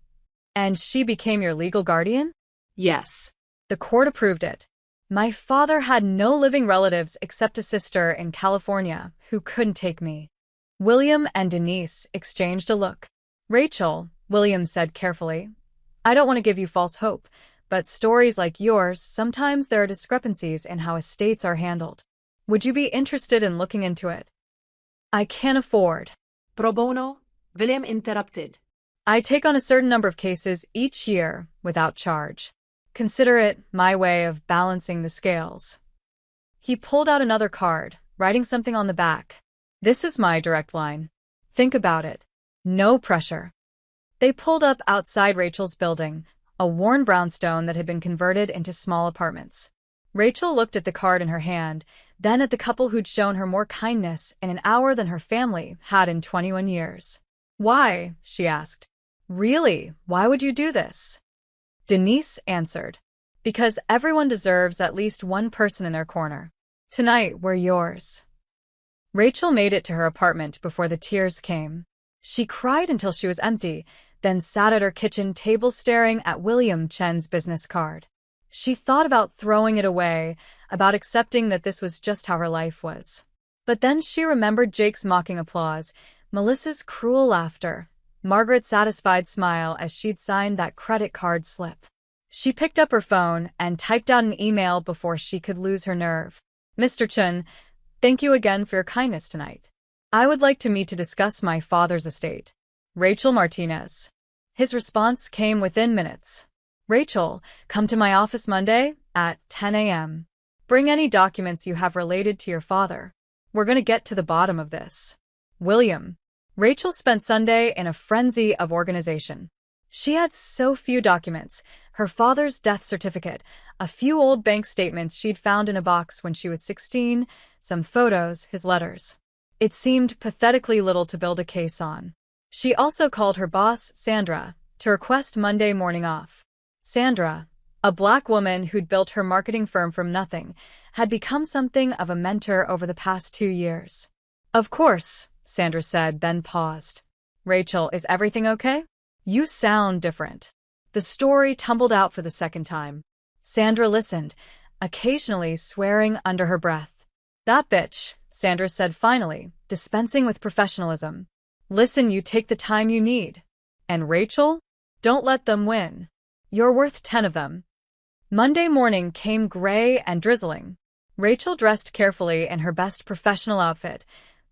And she became your legal guardian? Yes. The court approved it. My father had no living relatives except a sister in California who couldn't take me. William and Denise exchanged a look. Rachel, William said carefully, I don't want to give you false hope, but stories like yours, sometimes there are discrepancies in how estates are handled. Would you be interested in looking into it? I can't afford. Pro bono, William interrupted. I take on a certain number of cases each year without charge. Consider it my way of balancing the scales. He pulled out another card, writing something on the back. This is my direct line. Think about it. No pressure. They pulled up outside Rachel's building, a worn brownstone that had been converted into small apartments. Rachel looked at the card in her hand, then at the couple who'd shown her more kindness in an hour than her family had in 21 years. Why? She asked. Really, why would you do this? Denise answered. Because everyone deserves at least one person in their corner. Tonight, we're yours. Rachel made it to her apartment before the tears came. She cried until she was empty, then sat at her kitchen table staring at William Chen's business card. She thought about throwing it away, about accepting that this was just how her life was. But then she remembered Jake's mocking applause, Melissa's cruel laughter, Margaret's satisfied smile as she'd signed that credit card slip. She picked up her phone and typed out an email before she could lose her nerve. Mr. Chen, thank you again for your kindness tonight. I would like to meet to discuss my father's estate. Rachel Martinez. His response came within minutes. Rachel, come to my office Monday at 10 a.m. Bring any documents you have related to your father. We're going to get to the bottom of this. William. Rachel spent Sunday in a frenzy of organization. She had so few documents, her father's death certificate, a few old bank statements she'd found in a box when she was 16, some photos, his letters. It seemed pathetically little to build a case on. She also called her boss, Sandra, to request Monday morning off. Sandra, a black woman who'd built her marketing firm from nothing, had become something of a mentor over the past 2 years. Of course, Sandra said, then paused. Rachel, is everything okay? You sound different. The story tumbled out for the second time. Sandra listened, occasionally swearing under her breath. That bitch, Sandra said finally, dispensing with professionalism. Listen, you take the time you need. And Rachel? Don't let them win. You're worth 10 of them. Monday morning came gray and drizzling. Rachel dressed carefully in her best professional outfit,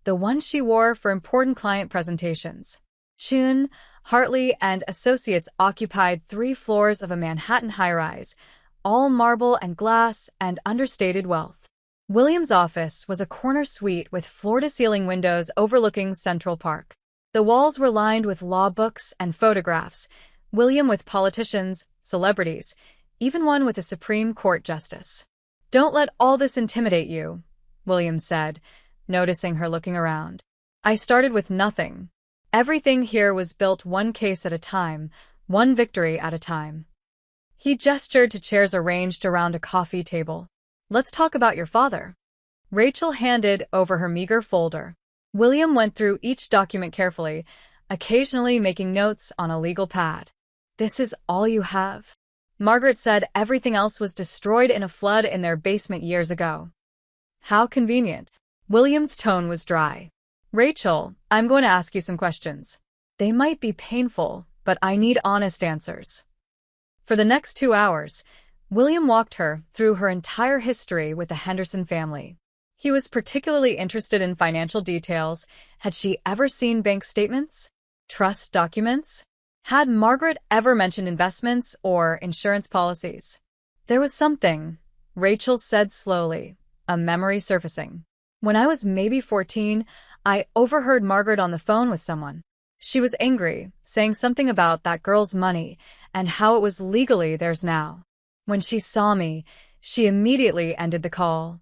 the one she wore for important client presentations. Chun, Hartley, and Associates occupied 3 floors of a Manhattan high-rise, all marble and glass and understated wealth. William's office was a corner suite with floor-to-ceiling windows overlooking Central Park. The walls were lined with law books and photographs, William with politicians, celebrities, even one with a Supreme Court justice. Don't let all this intimidate you, William said, noticing her looking around. I started with nothing. Everything here was built one case at a time, one victory at a time. He gestured to chairs arranged around a coffee table. Let's talk about your father. Rachel handed over her meager folder. William went through each document carefully, occasionally making notes on a legal pad. This is all you have? Margaret said everything else was destroyed in a flood in their basement years ago. How convenient. William's tone was dry. Rachel, I'm going to ask you some questions. They might be painful, but I need honest answers. For the next 2 hours, William walked her through her entire history with the Henderson family. He was particularly interested in financial details. Had she ever seen bank statements? Trust documents? Had Margaret ever mentioned investments or insurance policies? There was something, Rachel said slowly, a memory surfacing. When I was maybe 14, I overheard Margaret on the phone with someone. She was angry, saying something about that girl's money and how it was legally theirs now. When she saw me, she immediately ended the call.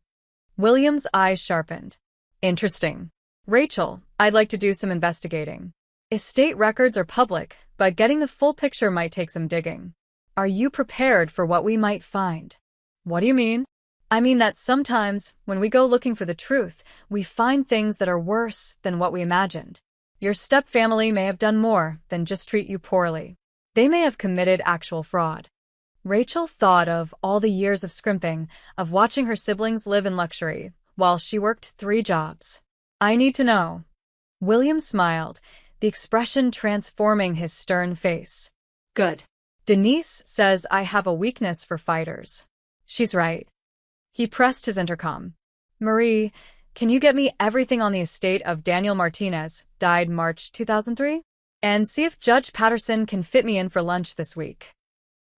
William's eyes sharpened. Interesting. Rachel, I'd like to do some investigating. Estate records are public, but getting the full picture might take some digging. Are you prepared for what we might find? What do you mean? I mean that sometimes, when we go looking for the truth, we find things that are worse than what we imagined. Your stepfamily may have done more than just treat you poorly. They may have committed actual fraud. Rachel thought of all the years of scrimping, of watching her siblings live in luxury, while she worked 3 jobs. I need to know. William smiled, the expression transforming his stern face. Good. Denise says I have a weakness for fighters. She's right. He pressed his intercom. Marie, can you get me everything on the estate of Daniel Martinez, died March 2003? And see if Judge Patterson can fit me in for lunch this week.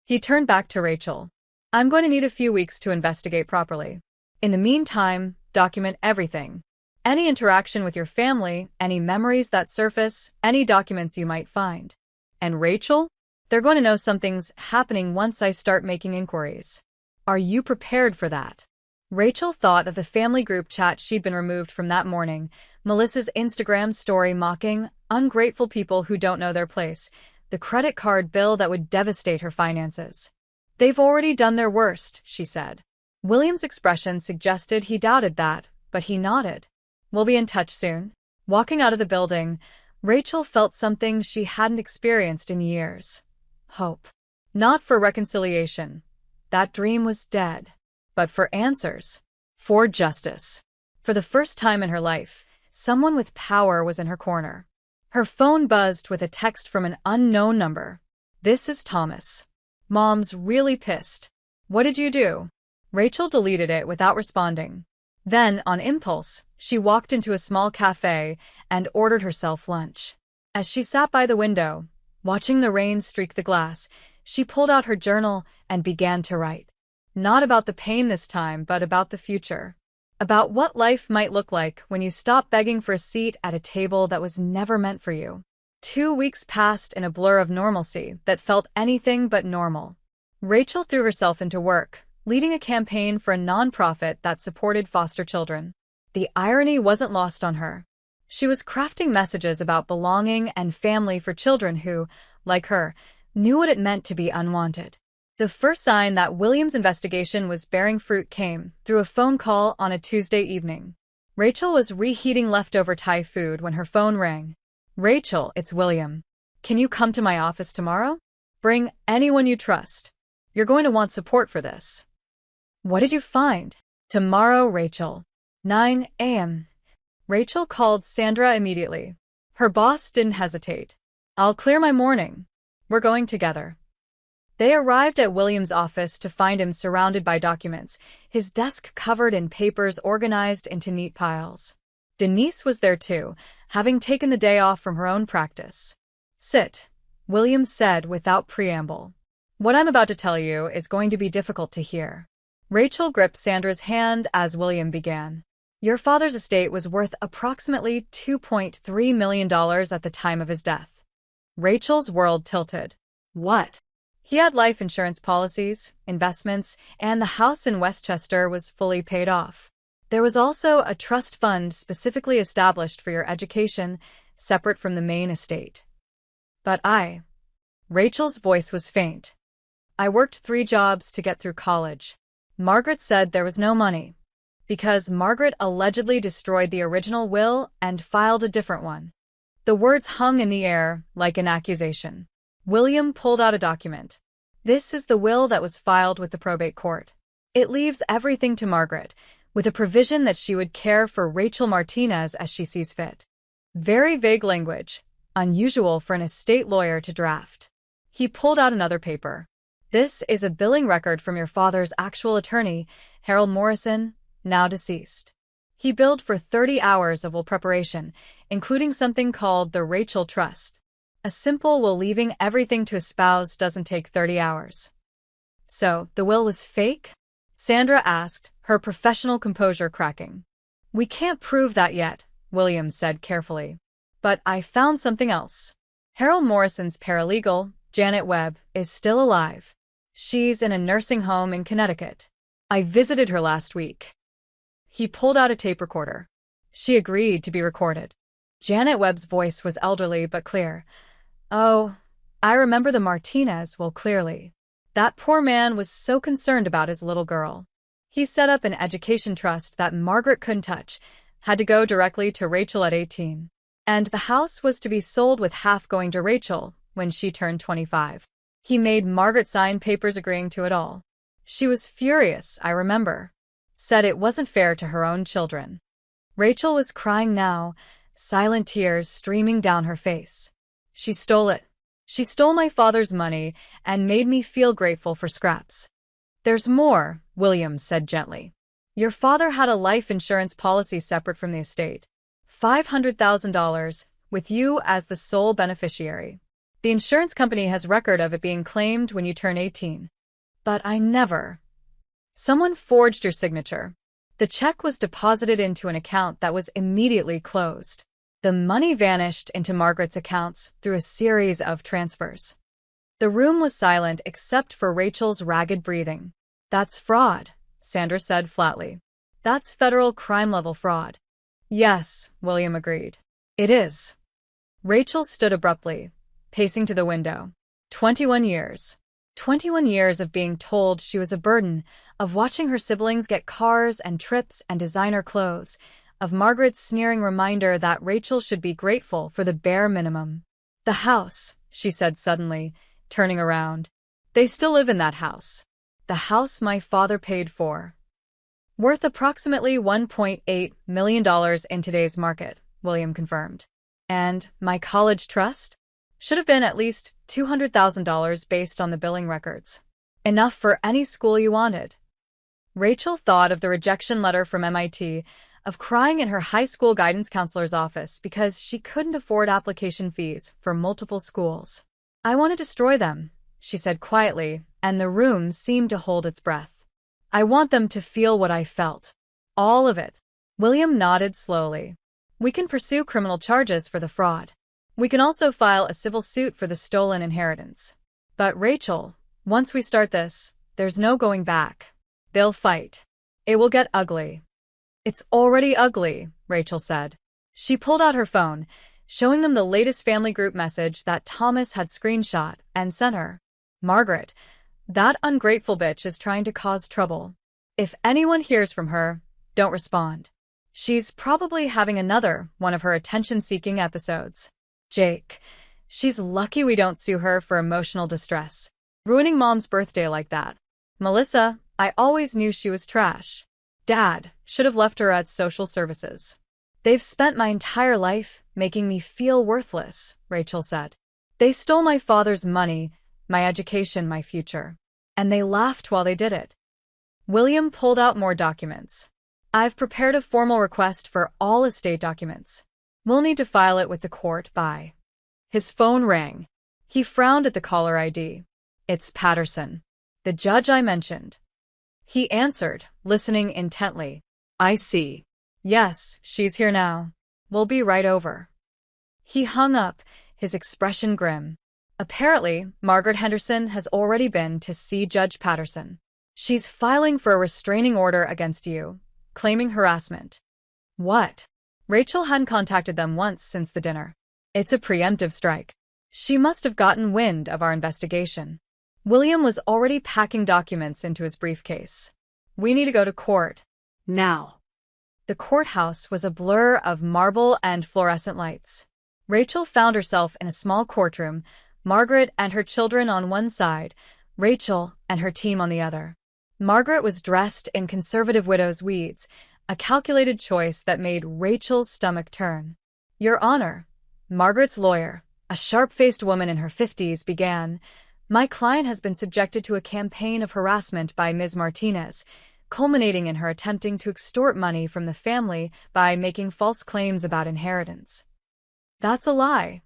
He turned back to Rachel. I'm going to need a few weeks to investigate properly. In the meantime, document everything. Any interaction with your family, any memories that surface, any documents you might find. And Rachel? They're going to know something's happening once I start making inquiries. Are you prepared for that? Rachel thought of the family group chat she'd been removed from that morning, Melissa's Instagram story mocking ungrateful people who don't know their place, the credit card bill that would devastate her finances. They've already done their worst, she said. William's expression suggested he doubted that, but he nodded. We'll be in touch soon. Walking out of the building, Rachel felt something she hadn't experienced in years. Hope. Not for reconciliation. That dream was dead. But for answers. For justice. For the first time in her life, someone with power was in her corner. Her phone buzzed with a text from an unknown number. This is Thomas. Mom's really pissed. What did you do? Rachel deleted it without responding. Then, on impulse, she walked into a small cafe and ordered herself lunch. As she sat by the window, watching the rain streak the glass, she pulled out her journal and began to write. Not about the pain this time, but about the future. About what life might look like when you stop begging for a seat at a table that was never meant for you. 2 weeks passed in a blur of normalcy that felt anything but normal. Rachel threw herself into work, leading a campaign for a nonprofit that supported foster children. The irony wasn't lost on her. She was crafting messages about belonging and family for children who, like her, knew what it meant to be unwanted. The first sign that William's investigation was bearing fruit came through a phone call on a Tuesday evening. Rachel was reheating leftover Thai food when her phone rang. Rachel, it's William. Can you come to my office tomorrow? Bring anyone you trust. You're going to want support for this. What did you find? Tomorrow, Rachel. 9 a.m. Rachel called Sandra immediately. Her boss didn't hesitate. I'll clear my morning. We're going together. They arrived at William's office to find him surrounded by documents, his desk covered in papers organized into neat piles. Denise was there too, having taken the day off from her own practice. Sit, William said without preamble. What I'm about to tell you is going to be difficult to hear. Rachel gripped Sandra's hand as William began. Your father's estate was worth approximately $2.3 million at the time of his death. Rachel's world tilted. What? He had life insurance policies, investments, and the house in Westchester was fully paid off. There was also a trust fund specifically established for your education, separate from the main estate. But Rachel's voice was faint. I worked 3 jobs to get through college. Margaret said there was no money, because Margaret allegedly destroyed the original will and filed a different one. The words hung in the air like an accusation. William pulled out a document. This is the will that was filed with the probate court. It leaves everything to Margaret, with a provision that she would care for Rachel Martinez as she sees fit. Very vague language, unusual for an estate lawyer to draft. He pulled out another paper. This is a billing record from your father's actual attorney, Harold Morrison, now deceased. He billed for 30 hours of will preparation, including something called the Rachel Trust. A simple will leaving everything to a spouse doesn't take 30 hours. So, the will was fake? Sandra asked, her professional composure cracking. We can't prove that yet, William said carefully. But I found something else. Harold Morrison's paralegal, Janet Webb, is still alive. She's in a nursing home in Connecticut. I visited her last week. He pulled out a tape recorder. She agreed to be recorded. Janet Webb's voice was elderly but clear. Oh, I remember the Martinez will clearly. That poor man was so concerned about his little girl. He set up an education trust that Margaret couldn't touch, had to go directly to Rachel at 18. And the house was to be sold with half going to Rachel when she turned 25. He made Margaret sign papers agreeing to it all. She was furious, I remember. Said it wasn't fair to her own children. Rachel was crying now, silent tears streaming down her face. She stole it. She stole my father's money and made me feel grateful for scraps. There's more, William said gently. Your father had a life insurance policy separate from the estate. $500,000, with you as the sole beneficiary. The insurance company has record of it being claimed when you turn 18. But I never. Someone forged your signature. The check was deposited into an account that was immediately closed. The money vanished into Margaret's accounts through a series of transfers. The room was silent except for Rachel's ragged breathing. That's fraud, Sandra said flatly. That's federal crime-level fraud. Yes, William agreed. It is. Rachel stood abruptly, pacing to the window. 21 years. 21 years of being told she was a burden, of watching her siblings get cars and trips and designer clothes, of Margaret's sneering reminder that Rachel should be grateful for the bare minimum. The house, she said suddenly, turning around. They still live in that house. The house my father paid for. Worth approximately $1.8 million in today's market, William confirmed. And my college trust? Should have been at least $200,000 based on the billing records. Enough for any school you wanted. Rachel thought of the rejection letter from MIT, of crying in her high school guidance counselor's office because she couldn't afford application fees for multiple schools. I want to destroy them, she said quietly, and the room seemed to hold its breath. I want them to feel what I felt. All of it. William nodded slowly. We can pursue criminal charges for the fraud. We can also file a civil suit for the stolen inheritance. But Rachel, once we start this, there's no going back. They'll fight. It will get ugly. It's already ugly, Rachel said. She pulled out her phone, showing them the latest family group message that Thomas had screenshot and sent her. Margaret, that ungrateful bitch is trying to cause trouble. If anyone hears from her, don't respond. She's probably having another one of her attention-seeking episodes. Jake, she's lucky we don't sue her for emotional distress. Ruining Mom's birthday like that. Melissa, I always knew she was trash. Dad should have left her at social services. They've spent my entire life making me feel worthless, Rachel said. They stole my father's money, my education, my future. And they laughed while they did it. William pulled out more documents. I've prepared a formal request for all estate documents. We'll need to file it with the court by. His phone rang. He frowned at the caller ID. It's Patterson, the judge I mentioned. He answered, listening intently. I see. Yes, she's here now. We'll be right over. He hung up, his expression grim. Apparently, Margaret Henderson has already been to see Judge Patterson. She's filing for a restraining order against you, claiming harassment. What? Rachel hadn't contacted them once since the dinner. It's a preemptive strike. She must have gotten wind of our investigation. William was already packing documents into his briefcase. We need to go to court. Now. The courthouse was a blur of marble and fluorescent lights. Rachel found herself in a small courtroom, Margaret and her children on one side, Rachel and her team on the other. Margaret was dressed in conservative widow's weeds, a calculated choice that made Rachel's stomach turn. Your Honor, Margaret's lawyer, a sharp-faced woman in her 50s, began, my client has been subjected to a campaign of harassment by Ms. Martinez, culminating in her attempting to extort money from the family by making false claims about inheritance. That's a lie.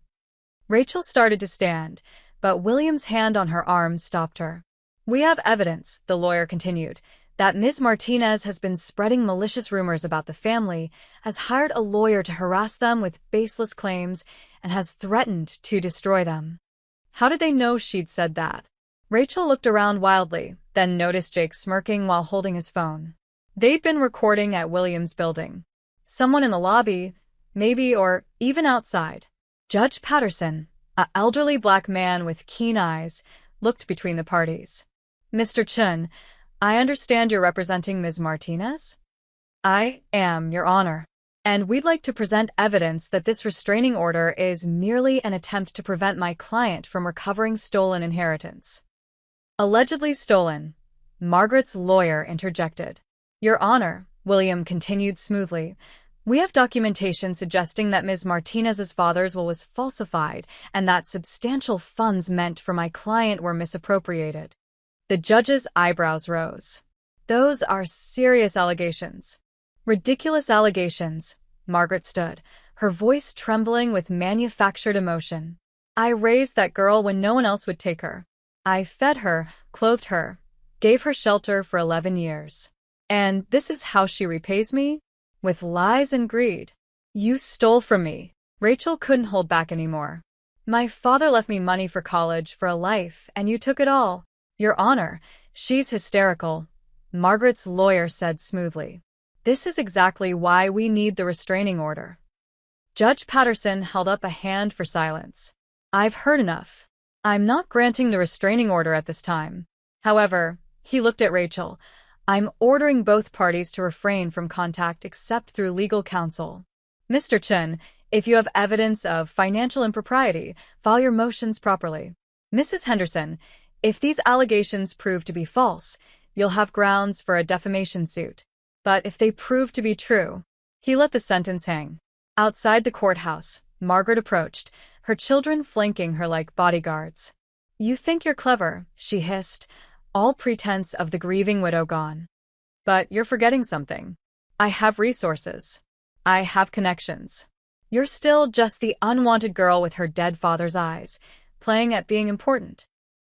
Rachel started to stand, but William's hand on her arm stopped her. We have evidence, the lawyer continued, that Ms. Martinez has been spreading malicious rumors about the family, has hired a lawyer to harass them with baseless claims, and has threatened to destroy them. How did they know she'd said that? Rachel looked around wildly, then noticed Jake smirking while holding his phone. They'd been recording at William's building. Someone in the lobby, maybe, or even outside. Judge Patterson, an elderly black man with keen eyes, looked between the parties. Mr. Chun, I understand you're representing Ms. Martinez? I am, Your Honor. and we'd like to present evidence that this restraining order is merely an attempt to prevent my client from recovering stolen inheritance." "Allegedly stolen," Margaret's lawyer interjected. "Your Honor," William continued smoothly, "we have documentation suggesting that Ms. Martinez's father's will was falsified and that substantial funds meant for my client were misappropriated." The judge's eyebrows rose. "Those are serious allegations." "Ridiculous allegations," Margaret stood, her voice trembling with manufactured emotion. "I raised that girl when no one else would take her. I fed her, clothed her, gave her shelter for 11 years. And this is how she repays me? With lies and greed. You stole from me." Rachel couldn't hold back anymore. "My father left me money for college, for a life, and you took it all." "Your Honor, she's hysterical," Margaret's lawyer said smoothly. "This is exactly why we need the restraining order." Judge Patterson held up a hand for silence. "I've heard enough. I'm not granting the restraining order at this time. However," he looked at Rachel, "I'm ordering both parties to refrain from contact except through legal counsel. Mr. Chen, if you have evidence of financial impropriety, file your motions properly. Mrs. Henderson, if these allegations prove to be false, you'll have grounds for a defamation suit. But if they prove to be true..." He let the sentence hang. Outside the courthouse, Margaret approached, her children flanking her like bodyguards. "You think you're clever," she hissed, all pretense of the grieving widow gone. "But you're forgetting something. I have resources. I have connections. You're still just the unwanted girl with her dead father's eyes, playing at being important."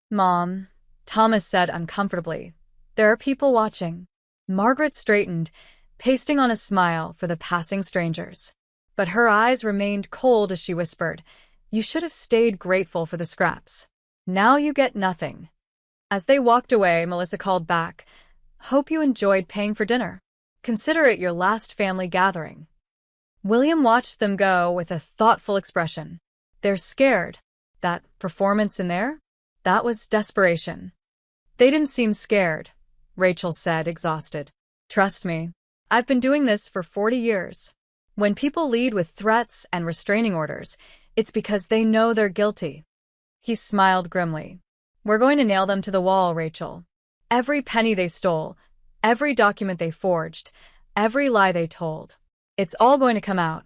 "Mom," Thomas said uncomfortably, "there are people watching." Margaret straightened, pasting on a smile for the passing strangers. But her eyes remained cold as she whispered, "You should have stayed grateful for the scraps. Now you get nothing." As they walked away, Melissa called back, "Hope you enjoyed paying for dinner. Consider it your last family gathering." William watched them go with a thoughtful expression. "They're scared. That performance in there? That was desperation." "They didn't seem scared," Rachel said, exhausted. "Trust me. I've been doing this for 40 years. When people lead with threats and restraining orders, it's because they know they're guilty." He smiled grimly. "We're going to nail them to the wall, Rachel. Every penny they stole, every document they forged, every lie they told. It's all going to come out."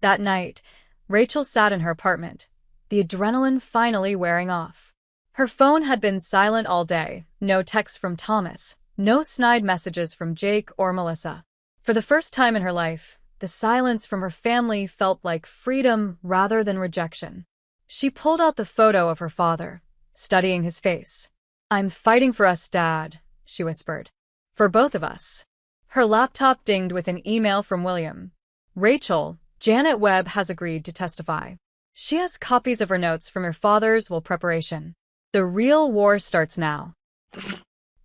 That night, Rachel sat in her apartment, the adrenaline finally wearing off. Her phone had been silent all day, no texts from Thomas, no snide messages from Jake or Melissa. For the first time in her life, the silence from her family felt like freedom rather than rejection. She pulled out the photo of her father, studying his face. "I'm fighting for us, Dad," she whispered. "For both of us." Her laptop dinged with an email from William. "Rachel, Janet Webb has agreed to testify. She has copies of her notes from your father's will preparation. The real war starts now."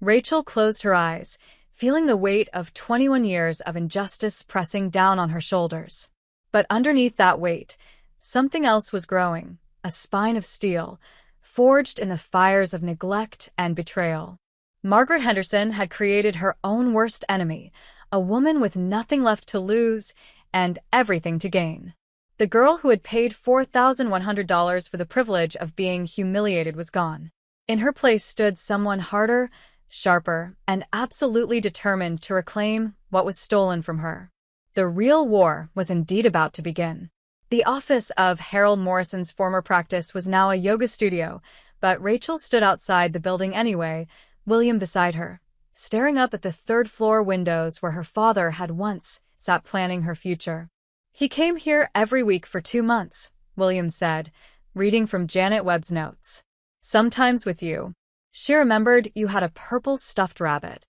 Rachel closed her eyes, feeling the weight of 21 years of injustice pressing down on her shoulders. But underneath that weight, something else was growing, a spine of steel, forged in the fires of neglect and betrayal. Margaret Henderson had created her own worst enemy, a woman with nothing left to lose and everything to gain. The girl who had paid $4,100 for the privilege of being humiliated was gone. In her place stood someone harder, sharper, and absolutely determined to reclaim what was stolen from her. The real war was indeed about to begin. The office of Harold Morrison's former practice was now a yoga studio, but Rachel stood outside the building anyway, William beside her, staring up at the third-floor windows where her father had once sat planning her future. "He came here every week for 2 months, William said, reading from Janet Webb's notes. "Sometimes with you. She remembered you had a purple stuffed rabbit."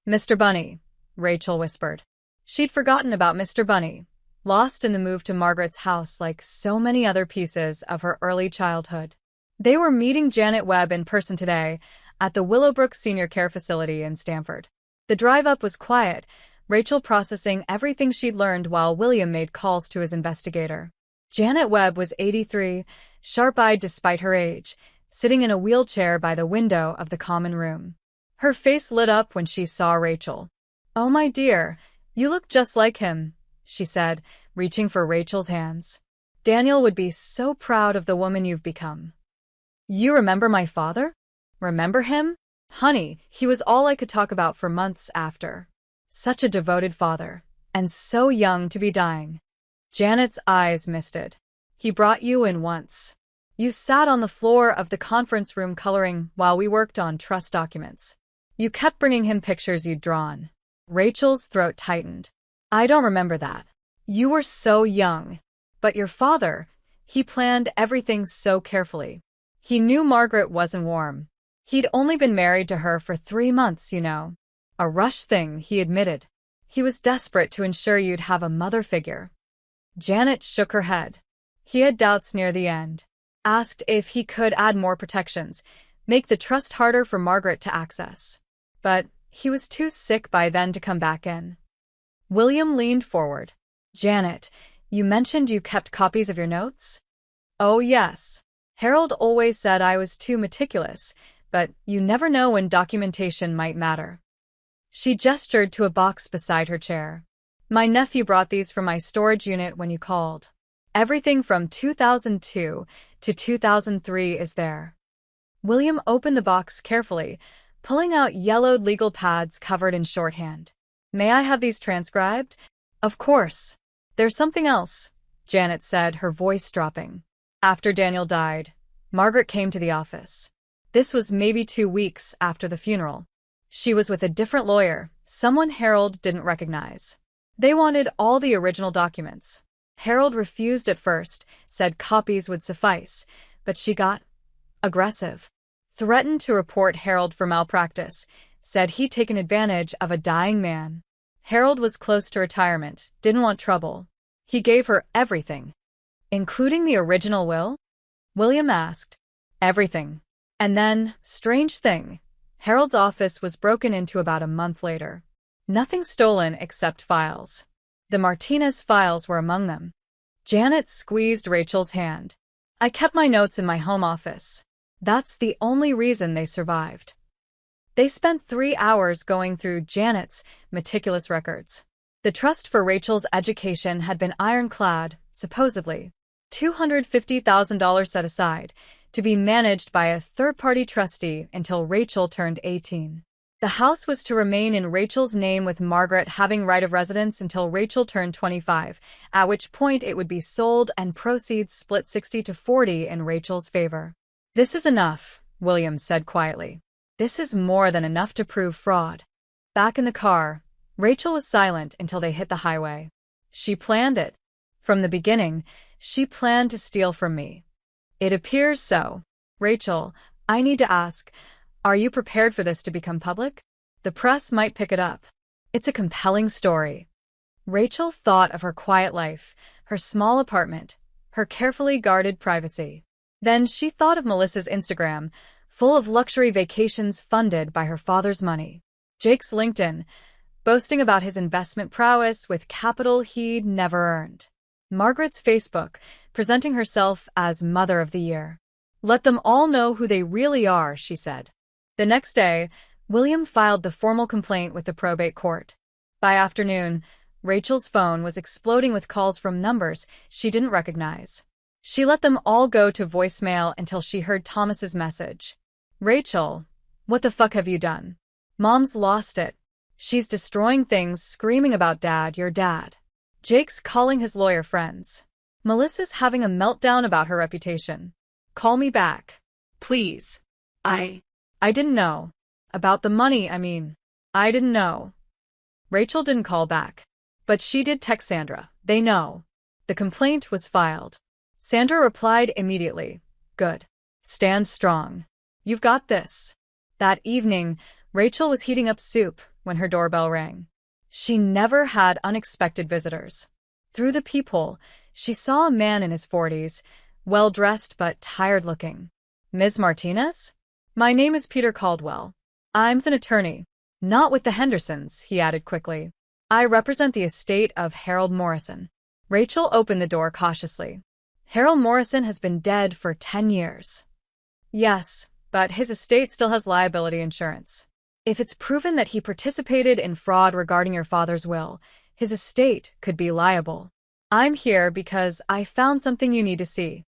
"Mr. Bunny," Rachel whispered. She'd forgotten about Mr. Bunny, lost in the move to Margaret's house like so many other pieces of her early childhood. They were meeting Janet Webb in person today at the Willowbrook Senior Care Facility in Stamford. The drive-up was quiet, Rachel processing everything she'd learned while William made calls to his investigator. Janet Webb was 83, sharp-eyed despite her age, sitting in a wheelchair by the window of the common room. Her face lit up when she saw Rachel. "Oh, my dear, you look just like him," she said, reaching for Rachel's hands. Daniel would be so proud of the woman you've become. You remember my father? Remember him? Honey, he was all I could talk about for months after. Such a devoted father, and so young to be dying. Janet's eyes misted. He brought you in once. You sat on the floor of the conference room coloring while we worked on trust documents. You kept bringing him pictures you'd drawn. Rachel's throat tightened. I don't remember that. You were so young. But your father, he planned everything so carefully. He knew Margaret wasn't warm. He'd only been married to her for 3 months, you know. A rush thing, he admitted. He was desperate to ensure you'd have a mother figure. Janet shook her head. He had doubts near the end. Asked if he could add more protections, make the trust harder for Margaret to access. But he was too sick by then to come back in. William leaned forward. Janet, you mentioned you kept copies of your notes? Oh, yes. Harold always said I was too meticulous, but you never know when documentation might matter. She gestured to a box beside her chair. My nephew brought these from my storage unit when you called. Everything from 2002 to 2003 is there. William opened the box carefully, pulling out yellowed legal pads covered in shorthand. May I have these transcribed? Of course. There's something else, Janet said, her voice dropping. After Daniel died, Margaret came to the office. This was maybe 2 weeks after the funeral. She was with a different lawyer, someone Harold didn't recognize. They wanted all the original documents. Harold refused at first, said copies would suffice, but she got aggressive. Threatened to report Harold for malpractice, said he'd taken advantage of a dying man. Harold was close to retirement, didn't want trouble. He gave her everything. Including the original will? William asked. Everything. And then, strange thing, Harold's office was broken into about a month later. Nothing stolen except files. The Martinez files were among them. Janet squeezed Rachel's hand. I kept my notes in my home office. That's the only reason they survived. They spent 3 hours going through Janet's meticulous records. The trust for Rachel's education had been ironclad, supposedly. $250,000 set aside, to be managed by a third-party trustee until Rachel turned 18. The house was to remain in Rachel's name with Margaret having right of residence until Rachel turned 25, at which point it would be sold and proceeds split 60-40 in Rachel's favor. This is enough, William said quietly. This is more than enough to prove fraud. Back in the car, Rachel was silent until they hit the highway. She planned it. From the beginning, she planned to steal from me. It appears so. Rachel, I need to ask, are you prepared for this to become public? The press might pick it up. It's a compelling story. Rachel thought of her quiet life, her small apartment, her carefully guarded privacy. Then she thought of Melissa's Instagram, full of luxury vacations funded by her father's money. Jake's LinkedIn, boasting about his investment prowess with capital he'd never earned. Margaret's Facebook, presenting herself as Mother of the Year. Let them all know who they really are, she said. The next day, William filed the formal complaint with the probate court. By afternoon, Rachel's phone was exploding with calls from numbers she didn't recognize. She let them all go to voicemail until she heard Thomas's message. Rachel, what the fuck have you done? Mom's lost it. She's destroying things, screaming about Dad, your dad. Jake's calling his lawyer friends. Melissa's having a meltdown about her reputation. Call me back. Please. I didn't know. About the money, I mean. I didn't know. Rachel didn't call back. But she did text Sandra. They know. The complaint was filed. Sandra replied immediately. Good. Stand strong. You've got this. That evening, Rachel was heating up soup when her doorbell rang. She never had unexpected visitors. Through the peephole, she saw a man in his 40s, well-dressed but tired-looking. Ms. Martinez? My name is Peter Caldwell. I'm an attorney. Not with the Hendersons, he added quickly. I represent the estate of Harold Morrison. Rachel opened the door cautiously. Harold Morrison has been dead for 10 years. Yes, but his estate still has liability insurance. If it's proven that he participated in fraud regarding your father's will, His estate could be liable. I'm here because I found something you need to see.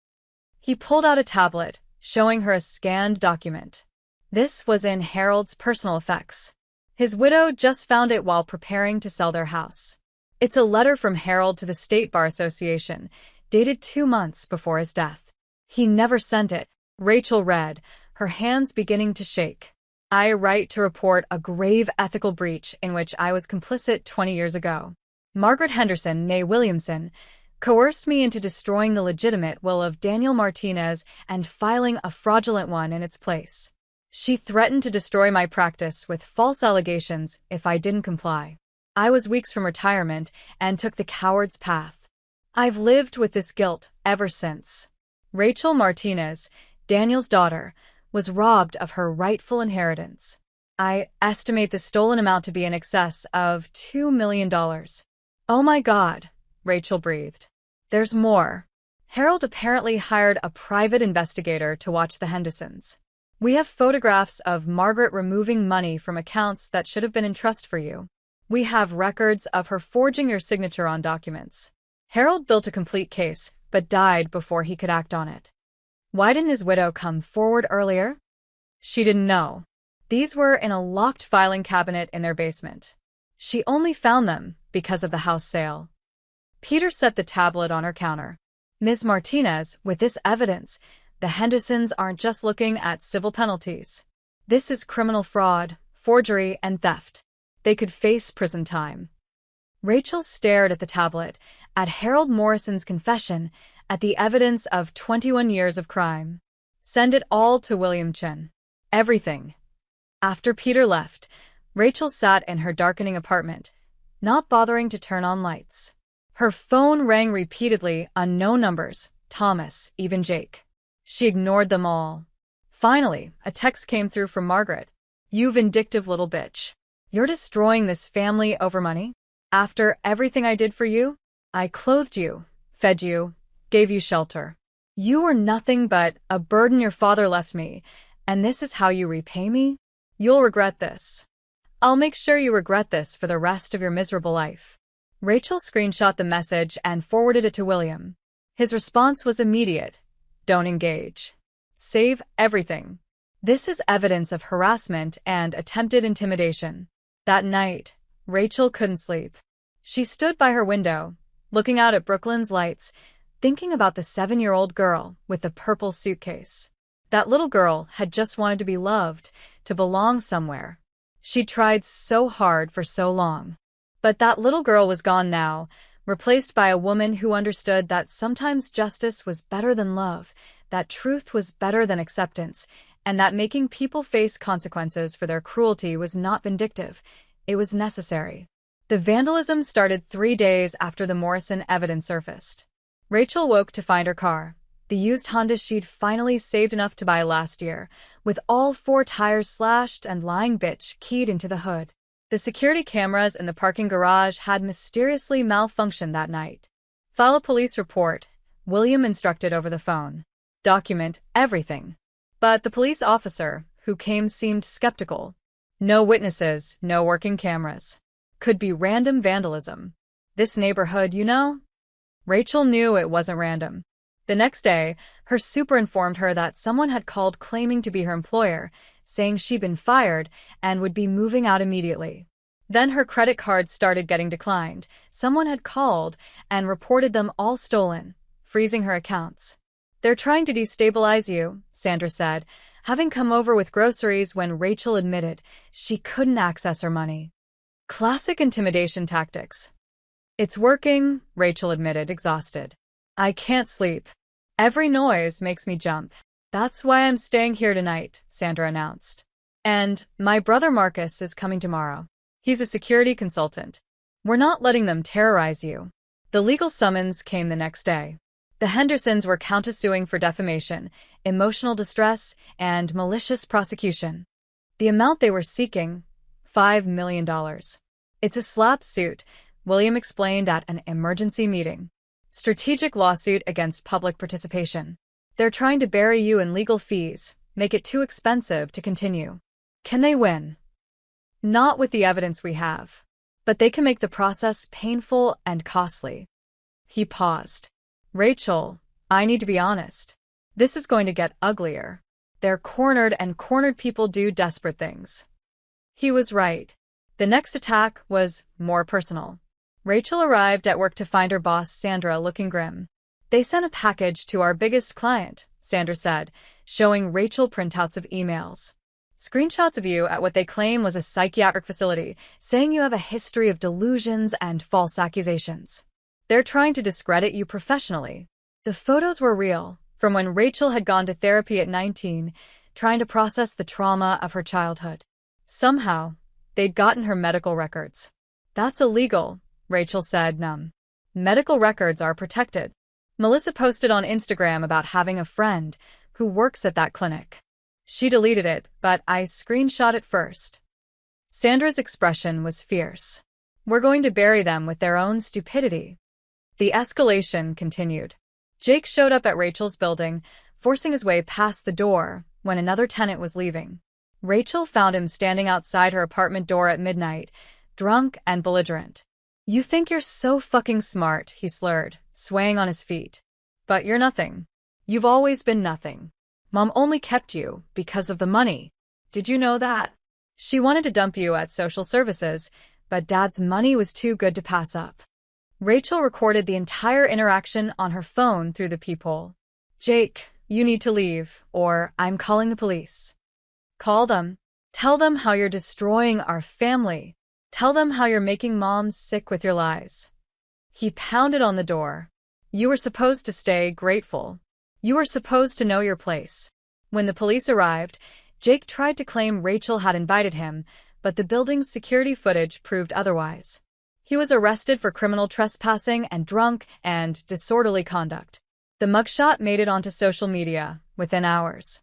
He pulled out a tablet, showing her a scanned document. This was in Harold's personal effects. His widow just found it while preparing to sell their house. It's a letter from Harold to the State Bar Association, dated 2 months before his death. He never sent it, Rachel read, her hands beginning to shake. I write to report a grave ethical breach in which I was complicit 20 years ago. Margaret Henderson, née Williamson, coerced me into destroying the legitimate will of Daniel Martinez and filing a fraudulent one in its place. She threatened to destroy my practice with false allegations if I didn't comply. I was weeks from retirement and took the coward's path. I've lived with this guilt ever since. Rachel Martinez, Daniel's daughter, was robbed of her rightful inheritance. I estimate the stolen amount to be in excess of $2 million. Oh my God, Rachel breathed. There's more. Harold apparently hired a private investigator to watch the Hendersons. We have photographs of Margaret removing money from accounts that should have been in trust for you. We have records of her forging your signature on documents. Harold built a complete case, but died before he could act on it. Why didn't his widow come forward earlier? She didn't know. These were in a locked filing cabinet in their basement. She only found them because of the house sale. Peter set the tablet on her counter. Ms. Martinez, with this evidence, the Hendersons aren't just looking at civil penalties. This is criminal fraud, forgery, and theft. They could face prison time. Rachel stared at the tablet, at Harold Morrison's confession, at the evidence of 21 years of crime. Send it all to William Chin. Everything. After Peter left, Rachel sat in her darkening apartment, not bothering to turn on lights. Her phone rang repeatedly, unknown numbers, Thomas, even Jake. She ignored them all. Finally, a text came through from Margaret. You vindictive little bitch. You're destroying this family over money? After everything I did for you? I clothed you, fed you, gave you shelter. You were nothing but a burden your father left me, and this is how you repay me? You'll regret this. I'll make sure you regret this for the rest of your miserable life. Rachel screenshot the message and forwarded it to William. His response was immediate. Don't engage. Save everything. This is evidence of harassment and attempted intimidation. That night, Rachel couldn't sleep. She stood by her window, looking out at Brooklyn's lights, thinking about the 7-year-old girl with the purple suitcase. That little girl had just wanted to be loved, to belong somewhere. She'd tried so hard for so long. But that little girl was gone now, replaced by a woman who understood that sometimes justice was better than love, that truth was better than acceptance, and that making people face consequences for their cruelty was not vindictive. It was necessary. The vandalism started 3 days after the Morrison evidence surfaced. Rachel woke to find her car, the used Honda she'd finally saved enough to buy last year, with all 4 tires slashed and lying bitch keyed into the hood. The security cameras in the parking garage had mysteriously malfunctioned that night. File a police report, William instructed over the phone. Document everything. But the police officer, who came, seemed skeptical. No witnesses, no working cameras. Could be random vandalism. This neighborhood, you know? Rachel knew it wasn't random. The next day, her super informed her that someone had called claiming to be her employer, saying she'd been fired and would be moving out immediately. Then her credit cards started getting declined. Someone had called and reported them all stolen, freezing her accounts. They're trying to destabilize you, Sandra said, having come over with groceries when Rachel admitted she couldn't access her money. Classic intimidation tactics. It's working, Rachel admitted, exhausted. I can't sleep. Every noise makes me jump. That's why I'm staying here tonight, Sandra announced. And my brother Marcus is coming tomorrow. He's a security consultant. We're not letting them terrorize you. The legal summons came the next day. The Hendersons were countersuing for defamation, emotional distress, and malicious prosecution. The amount they were seeking, $5 million. It's a slap suit, William explained at an emergency meeting. Strategic lawsuit against public participation. They're trying to bury you in legal fees, make it too expensive to continue. Can they win? Not with the evidence we have. but they can make the process painful and costly. He paused. Rachel, I need to be honest. This is going to get uglier. They're cornered, and cornered people do desperate things. He was right. The next attack was more personal. Rachel arrived at work to find her boss, Sandra, looking grim. They sent a package to our biggest client, Sandra said, showing Rachel printouts of emails. Screenshots of you at what they claim was a psychiatric facility, saying you have a history of delusions and false accusations. They're trying to discredit you professionally. The photos were real, from when Rachel had gone to therapy at 19, trying to process the trauma of her childhood. Somehow, they'd gotten her medical records. That's illegal, Rachel said, numb. Medical records are protected. Melissa posted on Instagram about having a friend who works at that clinic. She deleted it, but I screenshot it first. Sandra's expression was fierce. We're going to bury them with their own stupidity. The escalation continued. Jake showed up at Rachel's building, forcing his way past the door when another tenant was leaving. Rachel found him standing outside her apartment door at midnight, drunk and belligerent. You think you're so fucking smart, he slurred, swaying on his feet. But you're nothing. You've always been nothing. Mom only kept you because of the money. Did you know that? She wanted to dump you at social services, but Dad's money was too good to pass up. Rachel recorded the entire interaction on her phone through the peephole. Jake, you need to leave, or I'm calling the police. Call them. Tell them how you're destroying our family. Tell them how you're making Mom sick with your lies. He pounded on the door. You were supposed to stay grateful. You were supposed to know your place. When the police arrived, Jake tried to claim Rachel had invited him, but the building's security footage proved otherwise. He was arrested for criminal trespassing and drunk and disorderly conduct. The mugshot made it onto social media within hours.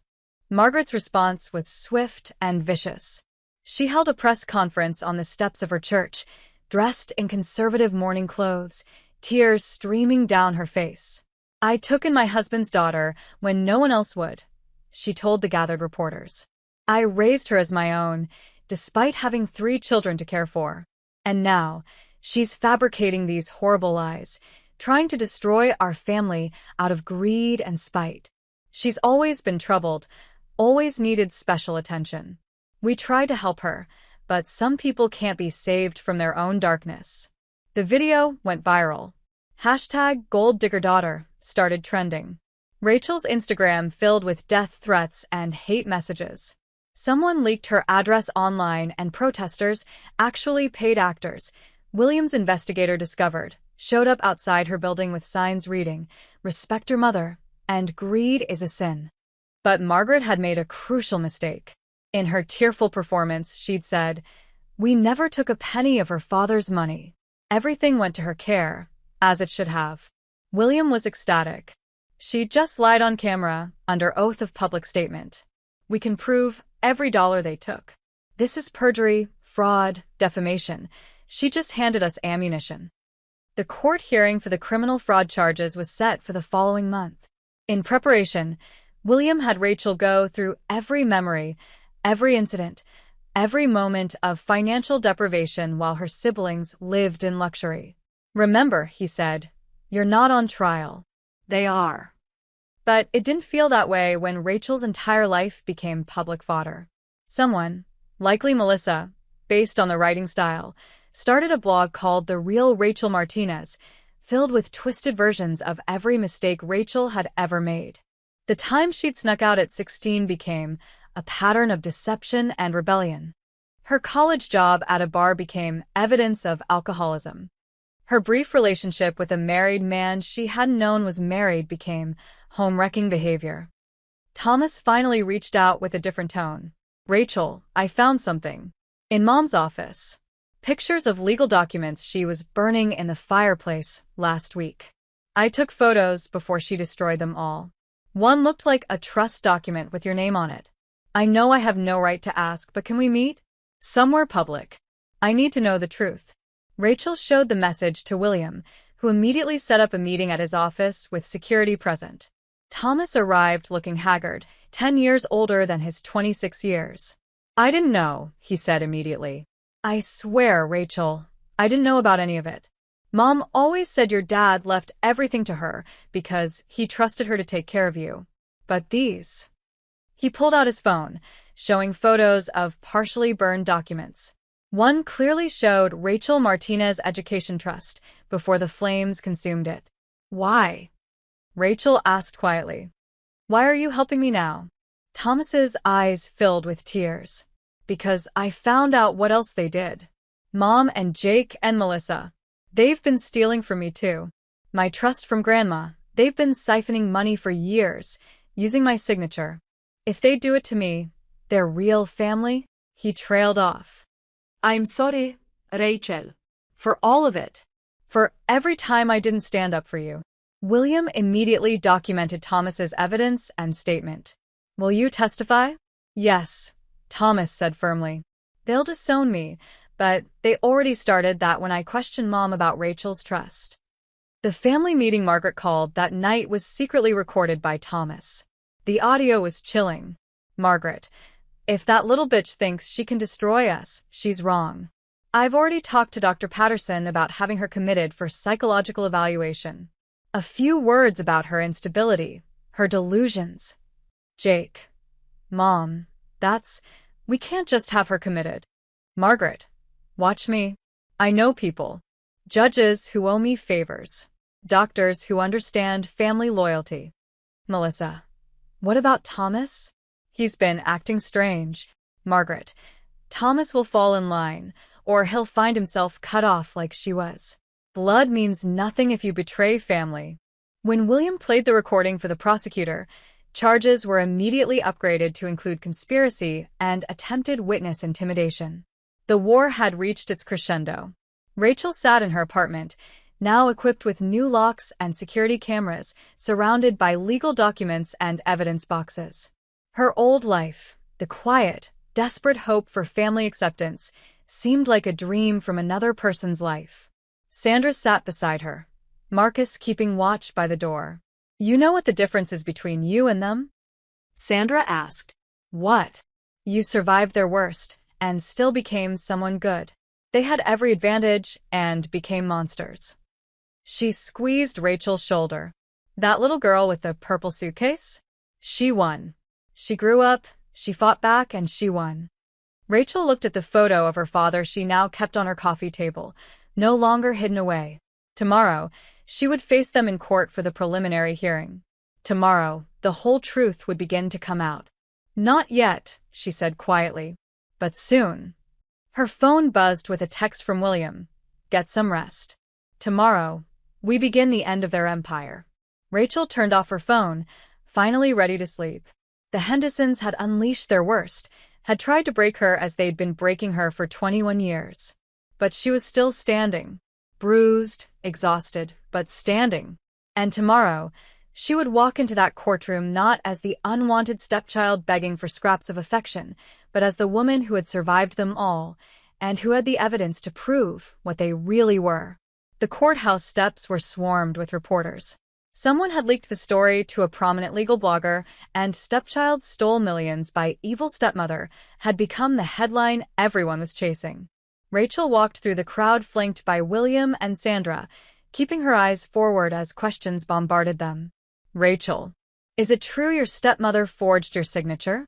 Margaret's response was swift and vicious. She held a press conference on the steps of her church, dressed in conservative mourning clothes, tears streaming down her face. I took in my husband's daughter when no one else would, she told the gathered reporters. I raised her as my own, despite having 3 children to care for. And now, she's fabricating these horrible lies, trying to destroy our family out of greed and spite. She's always been troubled, always needed special attention. We tried to help her, but some people can't be saved from their own darkness. The video went viral. #GoldDiggerDaughter started trending. Rachel's Instagram filled with death threats and hate messages. Someone leaked her address online, and protesters, actually paid actors, Williams' investigator discovered, showed up outside her building with signs reading, "Respect your mother," and "Greed is a sin." But Margaret had made a crucial mistake. In her tearful performance, she'd said, "We never took a penny of her father's money. Everything went to her care, as it should have." William was ecstatic. She just lied on camera, under oath of public statement. "We can prove every dollar they took. This is perjury, fraud, defamation. She just handed us ammunition." The court hearing for the criminal fraud charges was set for the following month. In preparation, William had Rachel go through every memory, every incident, every moment of financial deprivation while her siblings lived in luxury. "Remember," he said, "you're not on trial." They are. But it didn't feel that way when Rachel's entire life became public fodder. Someone, likely Melissa, based on the writing style, started a blog called The Real Rachel Martinez, filled with twisted versions of every mistake Rachel had ever made. The time she'd snuck out at 16 became a pattern of deception and rebellion. Her college job at a bar became evidence of alcoholism. Her brief relationship with a married man she hadn't known was married became home-wrecking behavior. Thomas finally reached out with a different tone. "Rachel, I found something. In Mom's office. Pictures of legal documents she was burning in the fireplace last week. I took photos before she destroyed them all. One looked like a trust document with your name on it. I know I have no right to ask, but can we meet? Somewhere public. I need to know the truth." Rachel showed the message to William, who immediately set up a meeting at his office with security present. Thomas arrived looking haggard, 10 years older than his 26 years. "I didn't know," he said immediately. "I swear, Rachel, I didn't know about any of it. Mom always said your dad left everything to her because he trusted her to take care of you. But these... He pulled out his phone, showing photos of partially burned documents. One clearly showed Rachel Martinez Education Trust before the flames consumed it. Why? Rachel asked quietly. Why are you helping me now? Thomas's eyes filled with tears. Because I found out what else they did. Mom and Jake and Melissa. They've been stealing from me too. My trust from Grandma. They've been siphoning money for years, using my signature. If they do it to me, their real family? He trailed off. I'm sorry, Rachel, for all of it. For every time I didn't stand up for you. William immediately documented Thomas's evidence and statement. Will you testify? Yes, Thomas said firmly. They'll disown me, but they already started that when I questioned Mom about Rachel's trust. The family meeting Margaret called that night was secretly recorded by Thomas. The audio was chilling. Margaret, if that little bitch thinks she can destroy us, she's wrong. I've already talked to Dr. Patterson about having her committed for psychological evaluation. A few words about her instability, her delusions. Jake. Mom, we can't just have her committed. Margaret, watch me. I know people. Judges who owe me favors. Doctors who understand family loyalty. Melissa. What about Thomas? He's been acting strange. Margaret. Thomas will fall in line, or he'll find himself cut off like she was. Blood means nothing if you betray family. When William played the recording for the prosecutor, charges were immediately upgraded to include conspiracy and attempted witness intimidation. The war had reached its crescendo. Rachel sat in her apartment, now equipped with new locks and security cameras, surrounded by legal documents and evidence boxes. Her old life, the quiet, desperate hope for family acceptance, seemed like a dream from another person's life. Sandra sat beside her, Marcus keeping watch by the door. You know what the difference is between you and them? Sandra asked. What? You survived their worst and still became someone good. They had every advantage and became monsters. She squeezed Rachel's shoulder. That little girl with the purple suitcase? She won. She grew up, she fought back, and she won. Rachel looked at the photo of her father she now kept on her coffee table, no longer hidden away. Tomorrow, she would face them in court for the preliminary hearing. Tomorrow, the whole truth would begin to come out. Not yet, she said quietly, but soon. Her phone buzzed with a text from William. Get some rest. Tomorrow, we begin the end of their empire. Rachel turned off her phone, finally ready to sleep. The Hendersons had unleashed their worst, had tried to break her as they'd been breaking her for 21 years. But she was still standing. Bruised, exhausted, but standing. And tomorrow, she would walk into that courtroom not as the unwanted stepchild begging for scraps of affection, but as the woman who had survived them all, and who had the evidence to prove what they really were. The courthouse steps were swarmed with reporters. Someone had leaked the story to a prominent legal blogger, and Stepchild stole millions by evil stepmother had become the headline everyone was chasing. Rachel walked through the crowd flanked by William and Sandra, keeping her eyes forward as questions bombarded them. Rachel, is it true your stepmother forged your signature?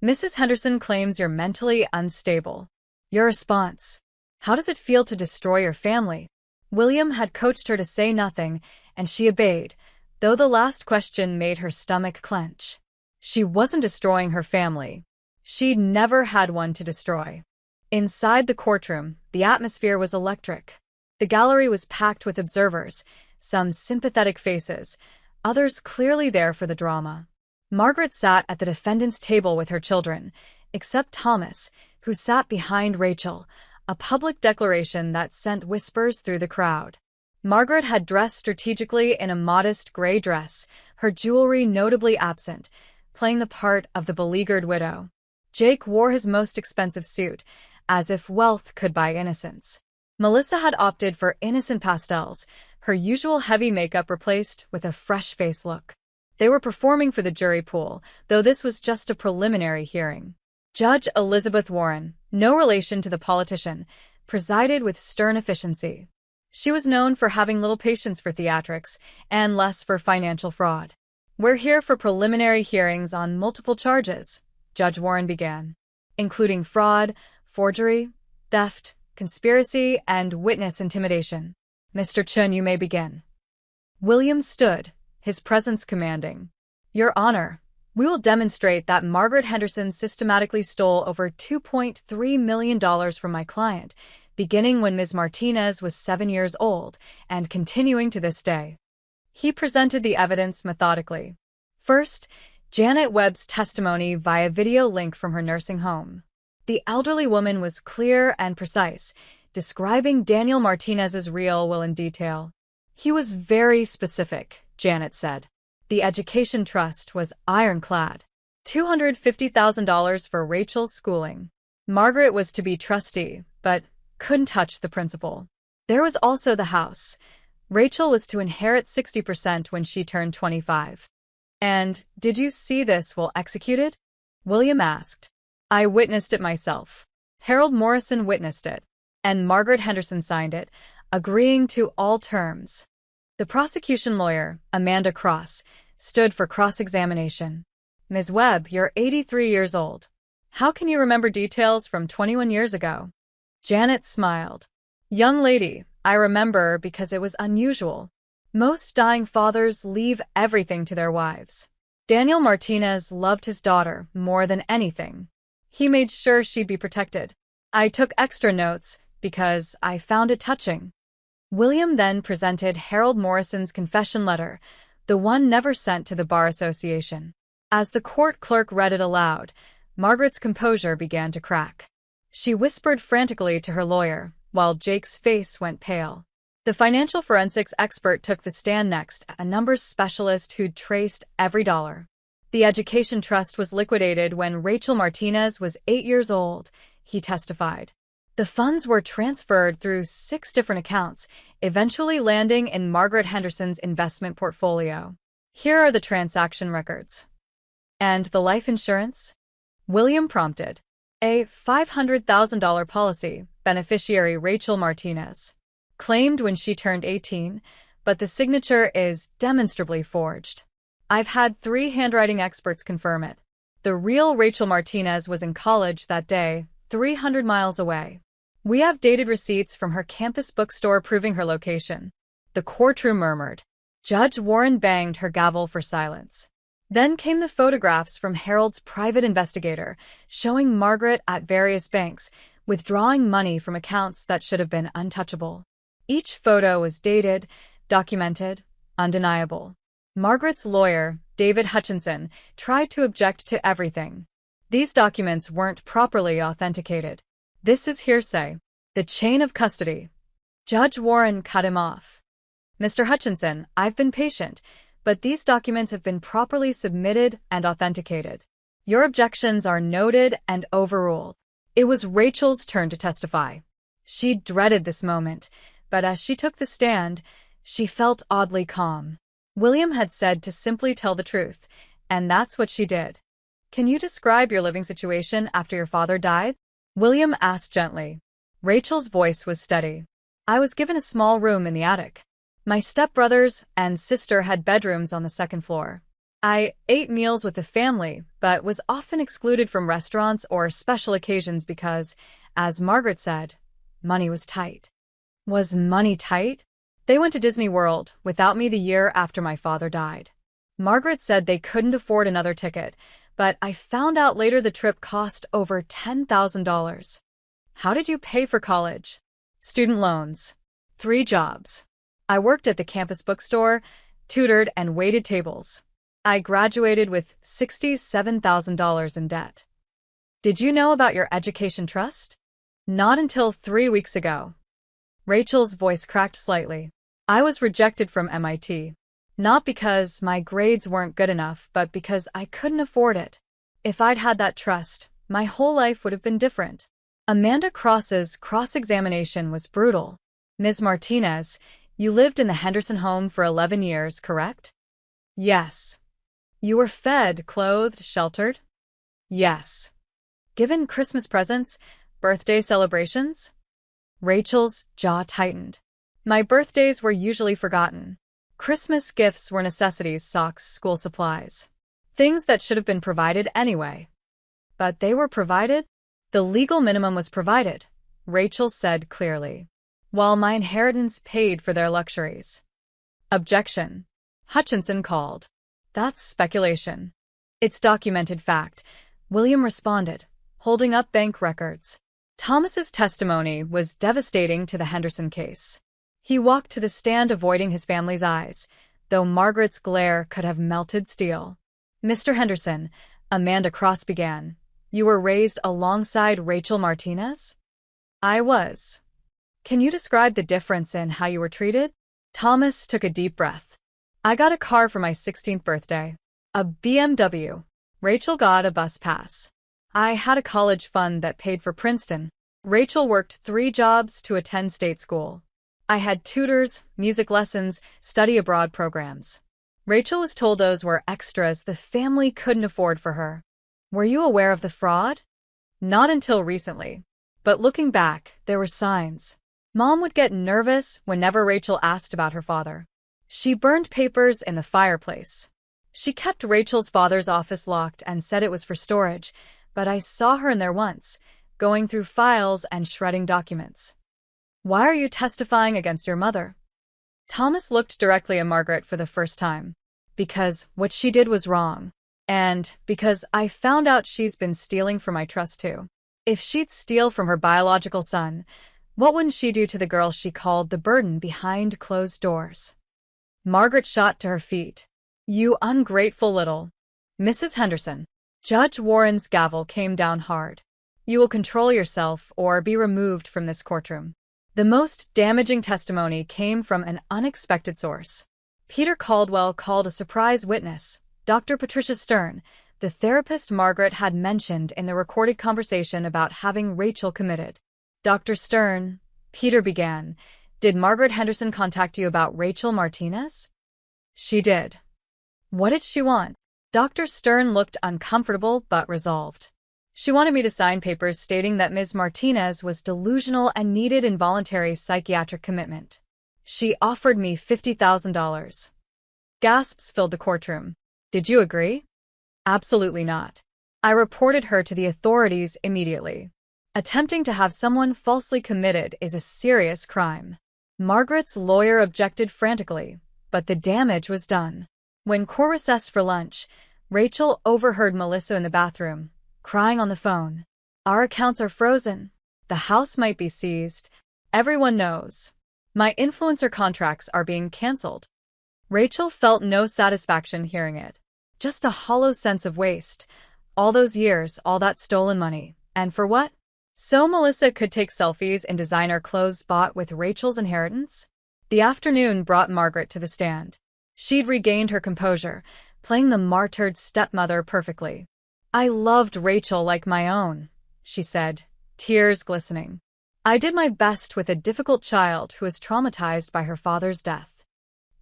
Mrs. Henderson claims you're mentally unstable. Your response. How does it feel to destroy your family? William had coached her to say nothing, and she obeyed, though the last question made her stomach clench. She wasn't destroying her family. She'd never had one to destroy. Inside the courtroom, the atmosphere was electric. The gallery was packed with observers, some sympathetic faces, others clearly there for the drama. Margaret sat at the defendant's table with her children, except Thomas, who sat behind Rachel, a public declaration that sent whispers through the crowd. Margaret had dressed strategically in a modest gray dress, her jewelry notably absent, playing the part of the beleaguered widow. Jake wore his most expensive suit, as if wealth could buy innocence. Melissa had opted for innocent pastels, her usual heavy makeup replaced with a fresh-faced look. They were performing for the jury pool, though this was just a preliminary hearing. Judge Elizabeth Warren, no relation to the politician, presided with stern efficiency. She was known for having little patience for theatrics and less for financial fraud. "We're here for preliminary hearings on multiple charges," Judge Warren began, "including fraud, forgery, theft, conspiracy, and witness intimidation. Mr. Chun, you may begin." William stood, his presence commanding. "Your Honor, we will demonstrate that Margaret Henderson systematically stole over $2.3 million from my client, beginning when Ms. Martinez was 7 years old and continuing to this day." He presented the evidence methodically. First, Janet Webb's testimony via video link from her nursing home. The elderly woman was clear and precise, describing Daniel Martinez's real will in detail. "He was very specific," Janet said. "The education trust was ironclad. $250,000 for Rachel's schooling. Margaret was to be trustee, but couldn't touch the principal. There was also the house. Rachel was to inherit 60% when she turned 25. And did you see this will executed?" William asked. "I witnessed it myself. Harold Morrison witnessed it, and Margaret Henderson signed it, agreeing to all terms." The prosecution lawyer, Amanda Cross, stood for cross-examination. "Ms. Webb, you're 83 years old. How can you remember details from 21 years ago?" Janet smiled. "Young lady, I remember because it was unusual. Most dying fathers leave everything to their wives. Daniel Martinez loved his daughter more than anything. He made sure she'd be protected. I took extra notes because I found it touching." William then presented Harold Morrison's confession letter, the one never sent to the Bar Association. As the court clerk read it aloud, Margaret's composure began to crack. She whispered frantically to her lawyer, while Jake's face went pale. The financial forensics expert took the stand next, a numbers specialist who'd traced every dollar. "The education trust was liquidated when Rachel Martinez was 8 years old," he testified. "The funds were transferred through 6 different accounts, eventually landing in Margaret Henderson's investment portfolio. Here are the transaction records." "And the life insurance?" William prompted. "A $500,000 policy, beneficiary Rachel Martinez. Claimed when she turned 18, but the signature is demonstrably forged. I've had 3 handwriting experts confirm it. The real Rachel Martinez was in college that day, 300 miles away. We have dated receipts from her campus bookstore proving her location." The courtroom murmured. Judge Warren banged her gavel for silence. Then came the photographs from Harold's private investigator, showing Margaret at various banks, withdrawing money from accounts that should have been untouchable. Each photo was dated, documented, undeniable. Margaret's lawyer, David Hutchinson, tried to object to everything. "These documents weren't properly authenticated. This is hearsay. The chain of custody." Judge Warren cut him off. "Mr. Hutchinson, I've been patient, but these documents have been properly submitted and authenticated. Your objections are noted and overruled." It was Rachel's turn to testify. She dreaded this moment, but as she took the stand, she felt oddly calm. William had said to simply tell the truth, and that's what she did. "Can you describe your living situation after your father died?" William asked gently. Rachel's voice was steady. "I was given a small room in the attic. My stepbrothers and sister had bedrooms on the second floor. I ate meals with the family, but was often excluded from restaurants or special occasions because, as Margaret said, money was tight." Was money tight? "They went to Disney World without me the year after my father died. Margaret said they couldn't afford another ticket, but I found out later the trip cost over $10,000. "How did you pay for college?" "Student loans. 3 jobs. I worked at the campus bookstore, tutored, and waited tables. I graduated with $67,000 in debt." "Did you know about your education trust?" "Not until 3 weeks ago." Rachel's voice cracked slightly. "I was rejected from MIT. Not because my grades weren't good enough, but because I couldn't afford it. If I'd had that trust, my whole life would have been different." Amanda Cross's cross-examination was brutal. "Ms. Martinez, you lived in the Henderson home for 11 years, correct?" "Yes." "You were fed, clothed, sheltered?" "Yes." "Given Christmas presents, birthday celebrations?" Rachel's jaw tightened. My birthdays were usually forgotten. Christmas gifts were necessities, socks, school supplies. Things that should have been provided anyway. But they were provided? The legal minimum was provided, Rachel said clearly, while my inheritance paid for their luxuries. Objection. Hutchinson called. That's speculation. It's documented fact, William responded, holding up bank records. Thomas's testimony was devastating to the Henderson case. He walked to the stand avoiding his family's eyes, though Margaret's glare could have melted steel. Mr. Henderson, Amanda Cross began, you were raised alongside Rachel Martinez? I was. Can you describe the difference in how you were treated? Thomas took a deep breath. I got a car for my 16th birthday. A BMW. Rachel got a bus pass. I had a college fund that paid for Princeton. Rachel worked 3 jobs to attend state school. I had tutors, music lessons, study abroad programs. Rachel was told those were extras the family couldn't afford for her. Were you aware of the fraud? Not until recently. But looking back, there were signs. Mom would get nervous whenever Rachel asked about her father. She burned papers in the fireplace. She kept Rachel's father's office locked and said it was for storage, but I saw her in there once, going through files and shredding documents. Why are you testifying against your mother? Thomas looked directly at Margaret for the first time. Because what she did was wrong. And because I found out she's been stealing from my trust too. If she'd steal from her biological son, what wouldn't she do to the girl she called the burden behind closed doors? Margaret shot to her feet. You ungrateful little. Mrs. Henderson. Judge Warren's gavel came down hard. You will control yourself or be removed from this courtroom. The most damaging testimony came from an unexpected source. Peter Caldwell called a surprise witness, Dr. Patricia Stern, the therapist Margaret had mentioned in the recorded conversation about having Rachel committed. Dr. Stern, Peter began, did Margaret Henderson contact you about Rachel Martinez? She did. What did she want? Dr. Stern looked uncomfortable but resolved. She wanted me to sign papers stating that Ms. Martinez was delusional and needed involuntary psychiatric commitment. She offered me $50,000. Gasps filled the courtroom. Did you agree? Absolutely not. I reported her to the authorities immediately. Attempting to have someone falsely committed is a serious crime. Margaret's lawyer objected frantically, but the damage was done. When court recessed for lunch, Rachel overheard Melissa in the bathroom, crying on the phone. Our accounts are frozen. The house might be seized. Everyone knows. My influencer contracts are being canceled. Rachel felt no satisfaction hearing it. Just a hollow sense of waste. All those years, all that stolen money. And for what? So Melissa could take selfies in designer clothes bought with Rachel's inheritance? The afternoon brought Margaret to the stand. She'd regained her composure, playing the martyred stepmother perfectly. I loved Rachel like my own, she said, tears glistening. I did my best with a difficult child who was traumatized by her father's death.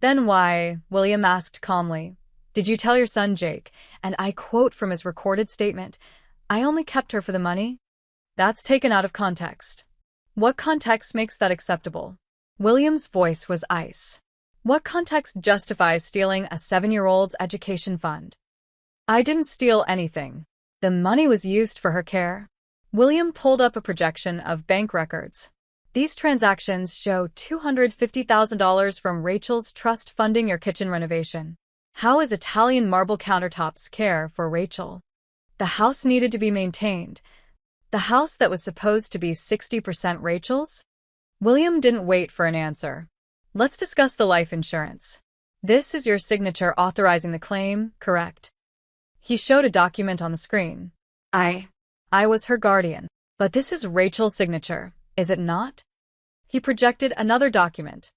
Then why, William asked calmly, did you tell your son Jake, and I quote from his recorded statement, I only kept her for the money? That's taken out of context. What context makes that acceptable? William's voice was ice. What context justifies stealing a 7-year-old's education fund? I didn't steal anything. The money was used for her care. William pulled up a projection of bank records. These transactions show $250,000 from Rachel's trust funding your kitchen renovation. How is Italian marble countertops care for Rachel? The house needed to be maintained. The house that was supposed to be 60% Rachel's? William didn't wait for an answer. Let's discuss the life insurance. This is your signature authorizing the claim, correct? He showed a document on the screen. I was her guardian. But this is Rachel's signature, is it not? He projected another document.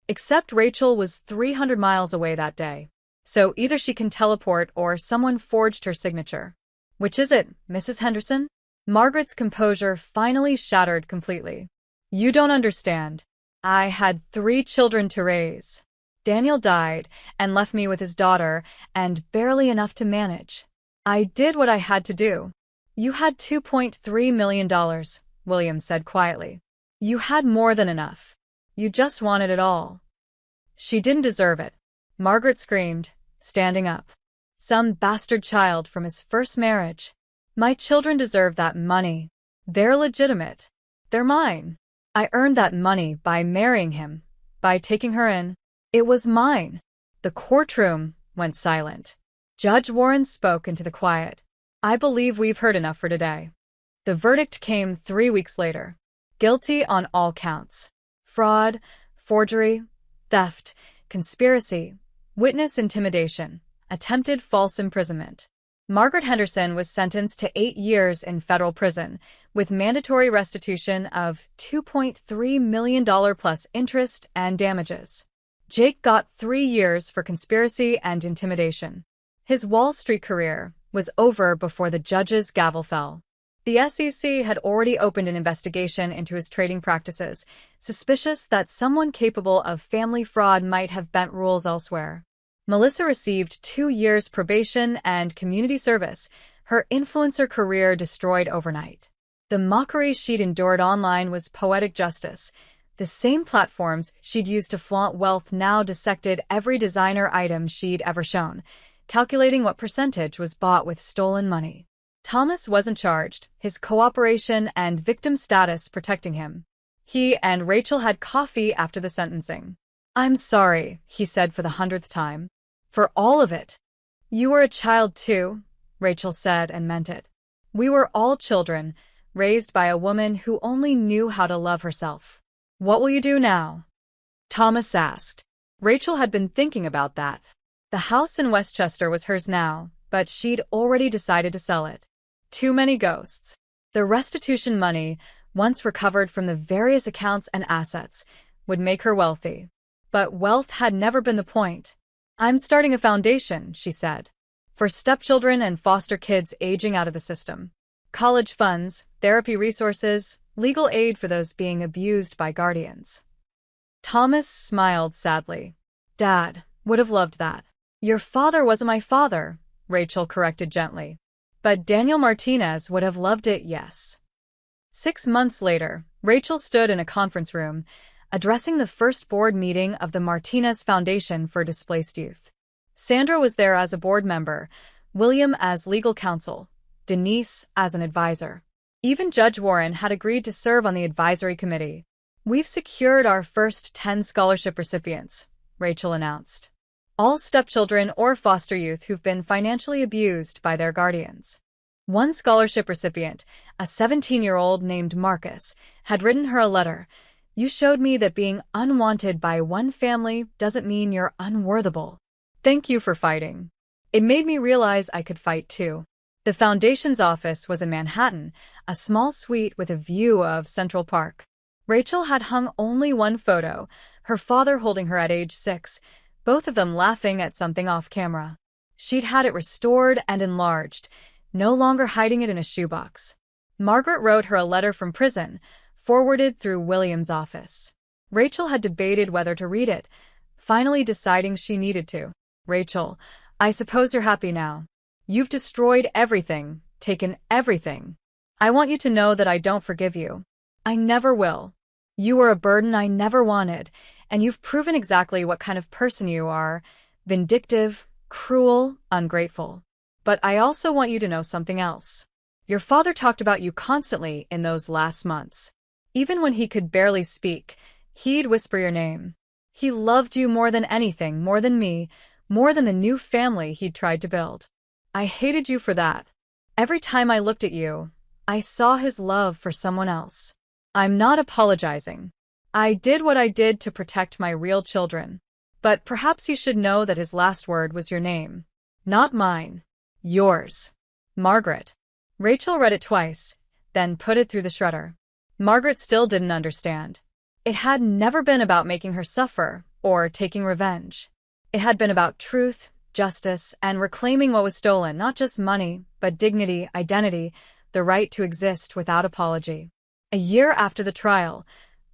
Except Rachel was 300 miles away that day. So either she can teleport or someone forged her signature. Which is it, Mrs. Henderson? Margaret's composure finally shattered completely. You don't understand. I had 3 children to raise. Daniel died and left me with his daughter and barely enough to manage. I did what I had to do. You had $2.3 million, William said quietly. You had more than enough. You just wanted it all. She didn't deserve it, Margaret screamed, standing up. Some bastard child from his first marriage. My children deserve that money. They're legitimate. They're mine. I earned that money by marrying him, by taking her in. It was mine. The courtroom went silent. Judge Warren spoke into the quiet. I believe we've heard enough for today. The verdict came 3 weeks later. Guilty on all counts. Fraud, forgery, theft, conspiracy, witness intimidation, attempted false imprisonment. Margaret Henderson was sentenced to 8 years in federal prison, with mandatory restitution of $2.3 million plus interest and damages. Jake got 3 years for conspiracy and intimidation. His Wall Street career was over before the judge's gavel fell. The SEC had already opened an investigation into his trading practices, suspicious that someone capable of family fraud might have bent rules elsewhere. Melissa received 2 years probation and community service, her influencer career destroyed overnight. The mockery she'd endured online was poetic justice. The same platforms she'd used to flaunt wealth now dissected every designer item she'd ever shown, calculating what percentage was bought with stolen money. Thomas wasn't charged, his cooperation and victim status protecting him. He and Rachel had coffee after the sentencing. I'm sorry, he said for the 100th time. For all of it. You were a child too, Rachel said and meant it. We were all children, raised by a woman who only knew how to love herself. What will you do now? Thomas asked. Rachel had been thinking about that. The house in Westchester was hers now, but she'd already decided to sell it. Too many ghosts. The restitution money, once recovered from the various accounts and assets, would make her wealthy. But wealth had never been the point. I'm starting a foundation, she said, for stepchildren and foster kids aging out of the system. College funds, therapy resources, legal aid for those being abused by guardians. Thomas smiled sadly. Dad would have loved that. Your father wasn't my father, Rachel corrected gently. But Daniel Martinez would have loved it, yes. 6 months later, Rachel stood in a conference room, addressing the first board meeting of the Martinez Foundation for Displaced Youth. Sandra was there as a board member, William as legal counsel, Denise as an advisor. Even Judge Warren had agreed to serve on the advisory committee. We've secured our first 10 scholarship recipients, Rachel announced. All stepchildren or foster youth who've been financially abused by their guardians. One scholarship recipient, a 17-year-old named Marcus, had written her a letter. You showed me that being unwanted by one family doesn't mean you're unworthable. Thank you for fighting. It made me realize I could fight too. The foundation's office was in Manhattan, a small suite with a view of Central Park. Rachel had hung only one photo, her father holding her at age 6, both of them laughing at something off camera. She'd had it restored and enlarged, no longer hiding it in a shoebox. Margaret wrote her a letter from prison, forwarded through William's office. Rachel had debated whether to read it, finally deciding she needed to. Rachel, I suppose you're happy now. You've destroyed everything, taken everything. I want you to know that I don't forgive you. I never will. You were a burden I never wanted, and you've proven exactly what kind of person you are, vindictive, cruel, ungrateful. But I also want you to know something else. Your father talked about you constantly in those last months. Even when he could barely speak, he'd whisper your name. He loved you more than anything, more than me, more than the new family he'd tried to build. I hated you for that. Every time I looked at you, I saw his love for someone else. I'm not apologizing. I did what I did to protect my real children. But perhaps you should know that his last word was your name. Not mine. Yours. Margaret. Rachel read it twice, then put it through the shredder. Margaret still didn't understand. It had never been about making her suffer or taking revenge. It had been about truth, justice, and reclaiming what was stolen, not just money, but dignity, identity, the right to exist without apology. A year after the trial,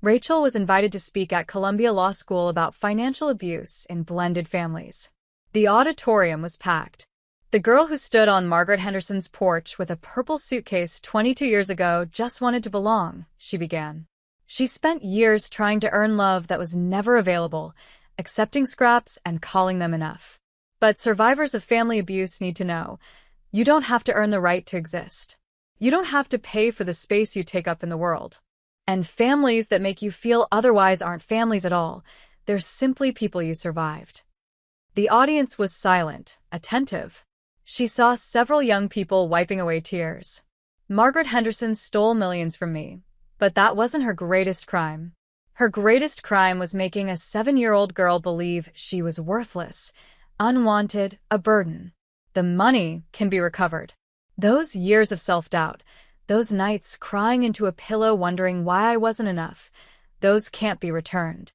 Rachel was invited to speak at Columbia Law School about financial abuse in blended families. The auditorium was packed. The girl who stood on Margaret Henderson's porch with a purple suitcase 22 years ago just wanted to belong, she began. She spent years trying to earn love that was never available, accepting scraps and calling them enough. But survivors of family abuse need to know, you don't have to earn the right to exist. You don't have to pay for the space you take up in the world. And families that make you feel otherwise aren't families at all. They're simply people you survived. The audience was silent, attentive. She saw several young people wiping away tears. Margaret Henderson stole millions from me, but that wasn't her greatest crime. Her greatest crime was making a 7-year-old girl believe she was worthless, unwanted, a burden. The money can be recovered. Those years of self-doubt, those nights crying into a pillow wondering why I wasn't enough, those can't be returned.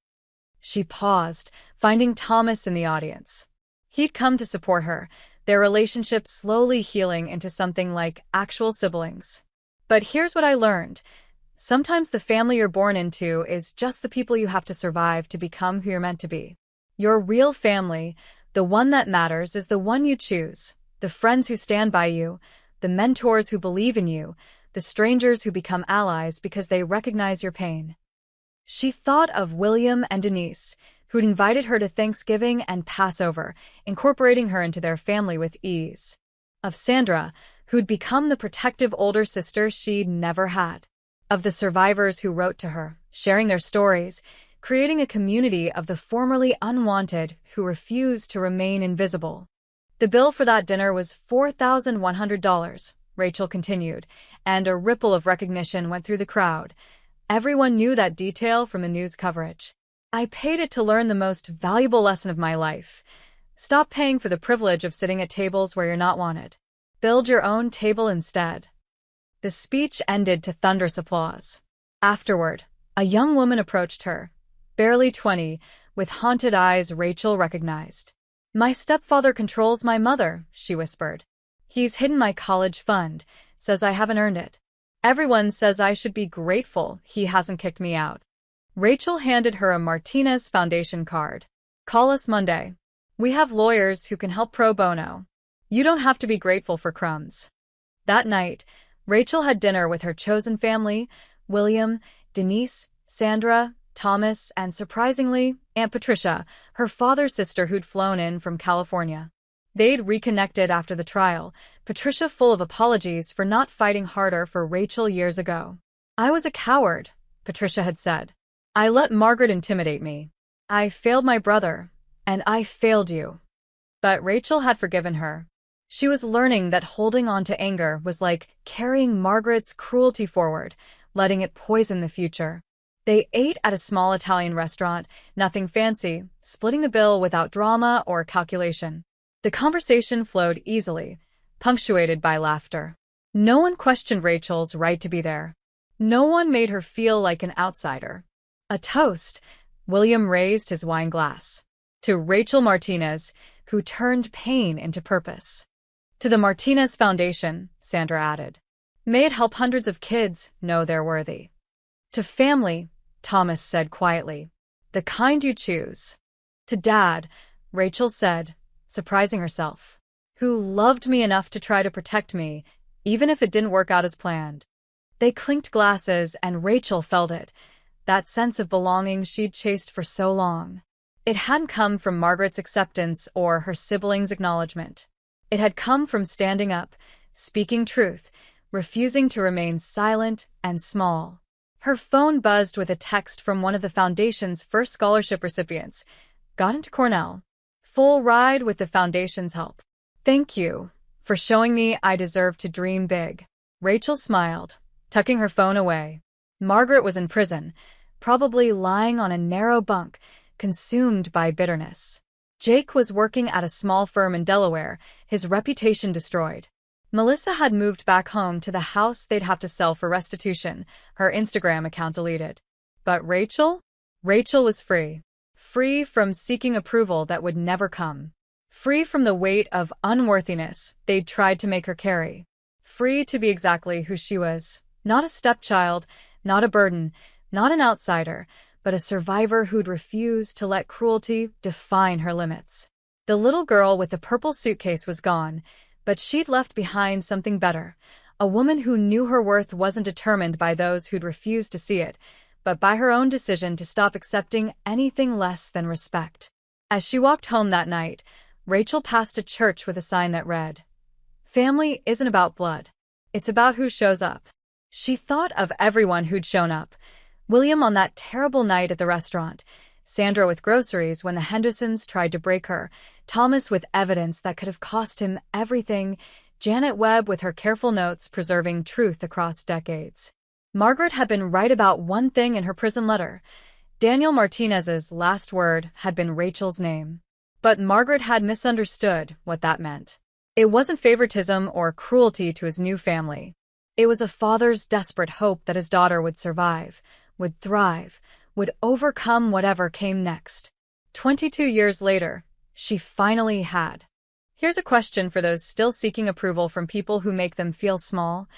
She paused, finding Thomas in the audience. He'd come to support her, their relationship slowly healing into something like actual siblings. But here's what I learned. Sometimes the family you're born into is just the people you have to survive to become who you're meant to be. Your real family, the one that matters, is the one you choose. The friends who stand by you, the mentors who believe in you, the strangers who become allies because they recognize your pain. She thought of William and Denise, who'd invited her to Thanksgiving and Passover, incorporating her into their family with ease. Of Sandra, who'd become the protective older sister she'd never had. Of the survivors who wrote to her, sharing their stories, creating a community of the formerly unwanted who refused to remain invisible. The bill for that dinner was $4,100, Rachel continued, and a ripple of recognition went through the crowd. Everyone knew that detail from the news coverage. I paid it to learn the most valuable lesson of my life. Stop paying for the privilege of sitting at tables where you're not wanted. Build your own table instead. The speech ended to thunderous applause. Afterward, a young woman approached her, barely 20, with haunted eyes Rachel recognized. My stepfather controls my mother, she whispered. He's hidden my college fund, says I haven't earned it. Everyone says I should be grateful he hasn't kicked me out. Rachel handed her a Martinez Foundation card. Call us Monday. We have lawyers who can help pro bono. You don't have to be grateful for crumbs. That night, Rachel had dinner with her chosen family, William, Denise, Sandra, Thomas, and surprisingly, Aunt Patricia, her father's sister who'd flown in from California. They'd reconnected after the trial, Patricia full of apologies for not fighting harder for Rachel years ago. I was a coward, Patricia had said. I let Margaret intimidate me. I failed my brother, and I failed you. But Rachel had forgiven her. She was learning that holding on to anger was like carrying Margaret's cruelty forward, letting it poison the future. They ate at a small Italian restaurant, nothing fancy, splitting the bill without drama or calculation. The conversation flowed easily, punctuated by laughter. No one questioned Rachel's right to be there. No one made her feel like an outsider. A toast, William raised his wine glass. To Rachel Martinez, who turned pain into purpose. To the Martinez Foundation, Sandra added. May it help hundreds of kids know they're worthy. To family, Thomas said quietly. The kind you choose. To Dad, Rachel said, surprising herself, who loved me enough to try to protect me, even if it didn't work out as planned. They clinked glasses and Rachel felt it, that sense of belonging she'd chased for so long. It hadn't come from Margaret's acceptance or her siblings' acknowledgement. It had come from standing up, speaking truth, refusing to remain silent and small. Her phone buzzed with a text from one of the Foundation's first scholarship recipients. Got into Cornell. Full ride with the Foundation's help. Thank you for showing me I deserve to dream big. Rachel smiled, tucking her phone away. Margaret was in prison, probably lying on a narrow bunk, consumed by bitterness. Jake was working at a small firm in Delaware, his reputation destroyed. Melissa had moved back home to the house they'd have to sell for restitution, her Instagram account deleted. But Rachel? Rachel was free. Free from seeking approval that would never come. Free from the weight of unworthiness they'd tried to make her carry. Free to be exactly who she was. Not a stepchild, not a burden, not an outsider, but a survivor who'd refused to let cruelty define her limits. The little girl with the purple suitcase was gone, but she'd left behind something better. A woman who knew her worth wasn't determined by those who'd refused to see it, but by her own decision to stop accepting anything less than respect. As she walked home that night, Rachel passed a church with a sign that read, "Family isn't about blood. It's about who shows up." She thought of everyone who'd shown up. William on that terrible night at the restaurant, Sandra with groceries when the Hendersons tried to break her, Thomas with evidence that could have cost him everything, Janet Webb with her careful notes preserving truth across decades. Margaret had been right about one thing in her prison letter. Daniel Martinez's last word had been Rachel's name. But Margaret had misunderstood what that meant. It wasn't favoritism or cruelty to his new family. It was a father's desperate hope that his daughter would survive, would thrive, would overcome whatever came next. 22 years later, she finally had. Here's a question for those still seeking approval from people who make them feel small.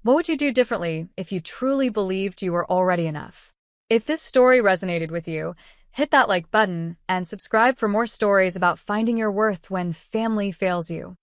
What would you do differently if you truly believed you were already enough? If this story resonated with you, hit that like button and subscribe for more stories about finding your worth when family fails you.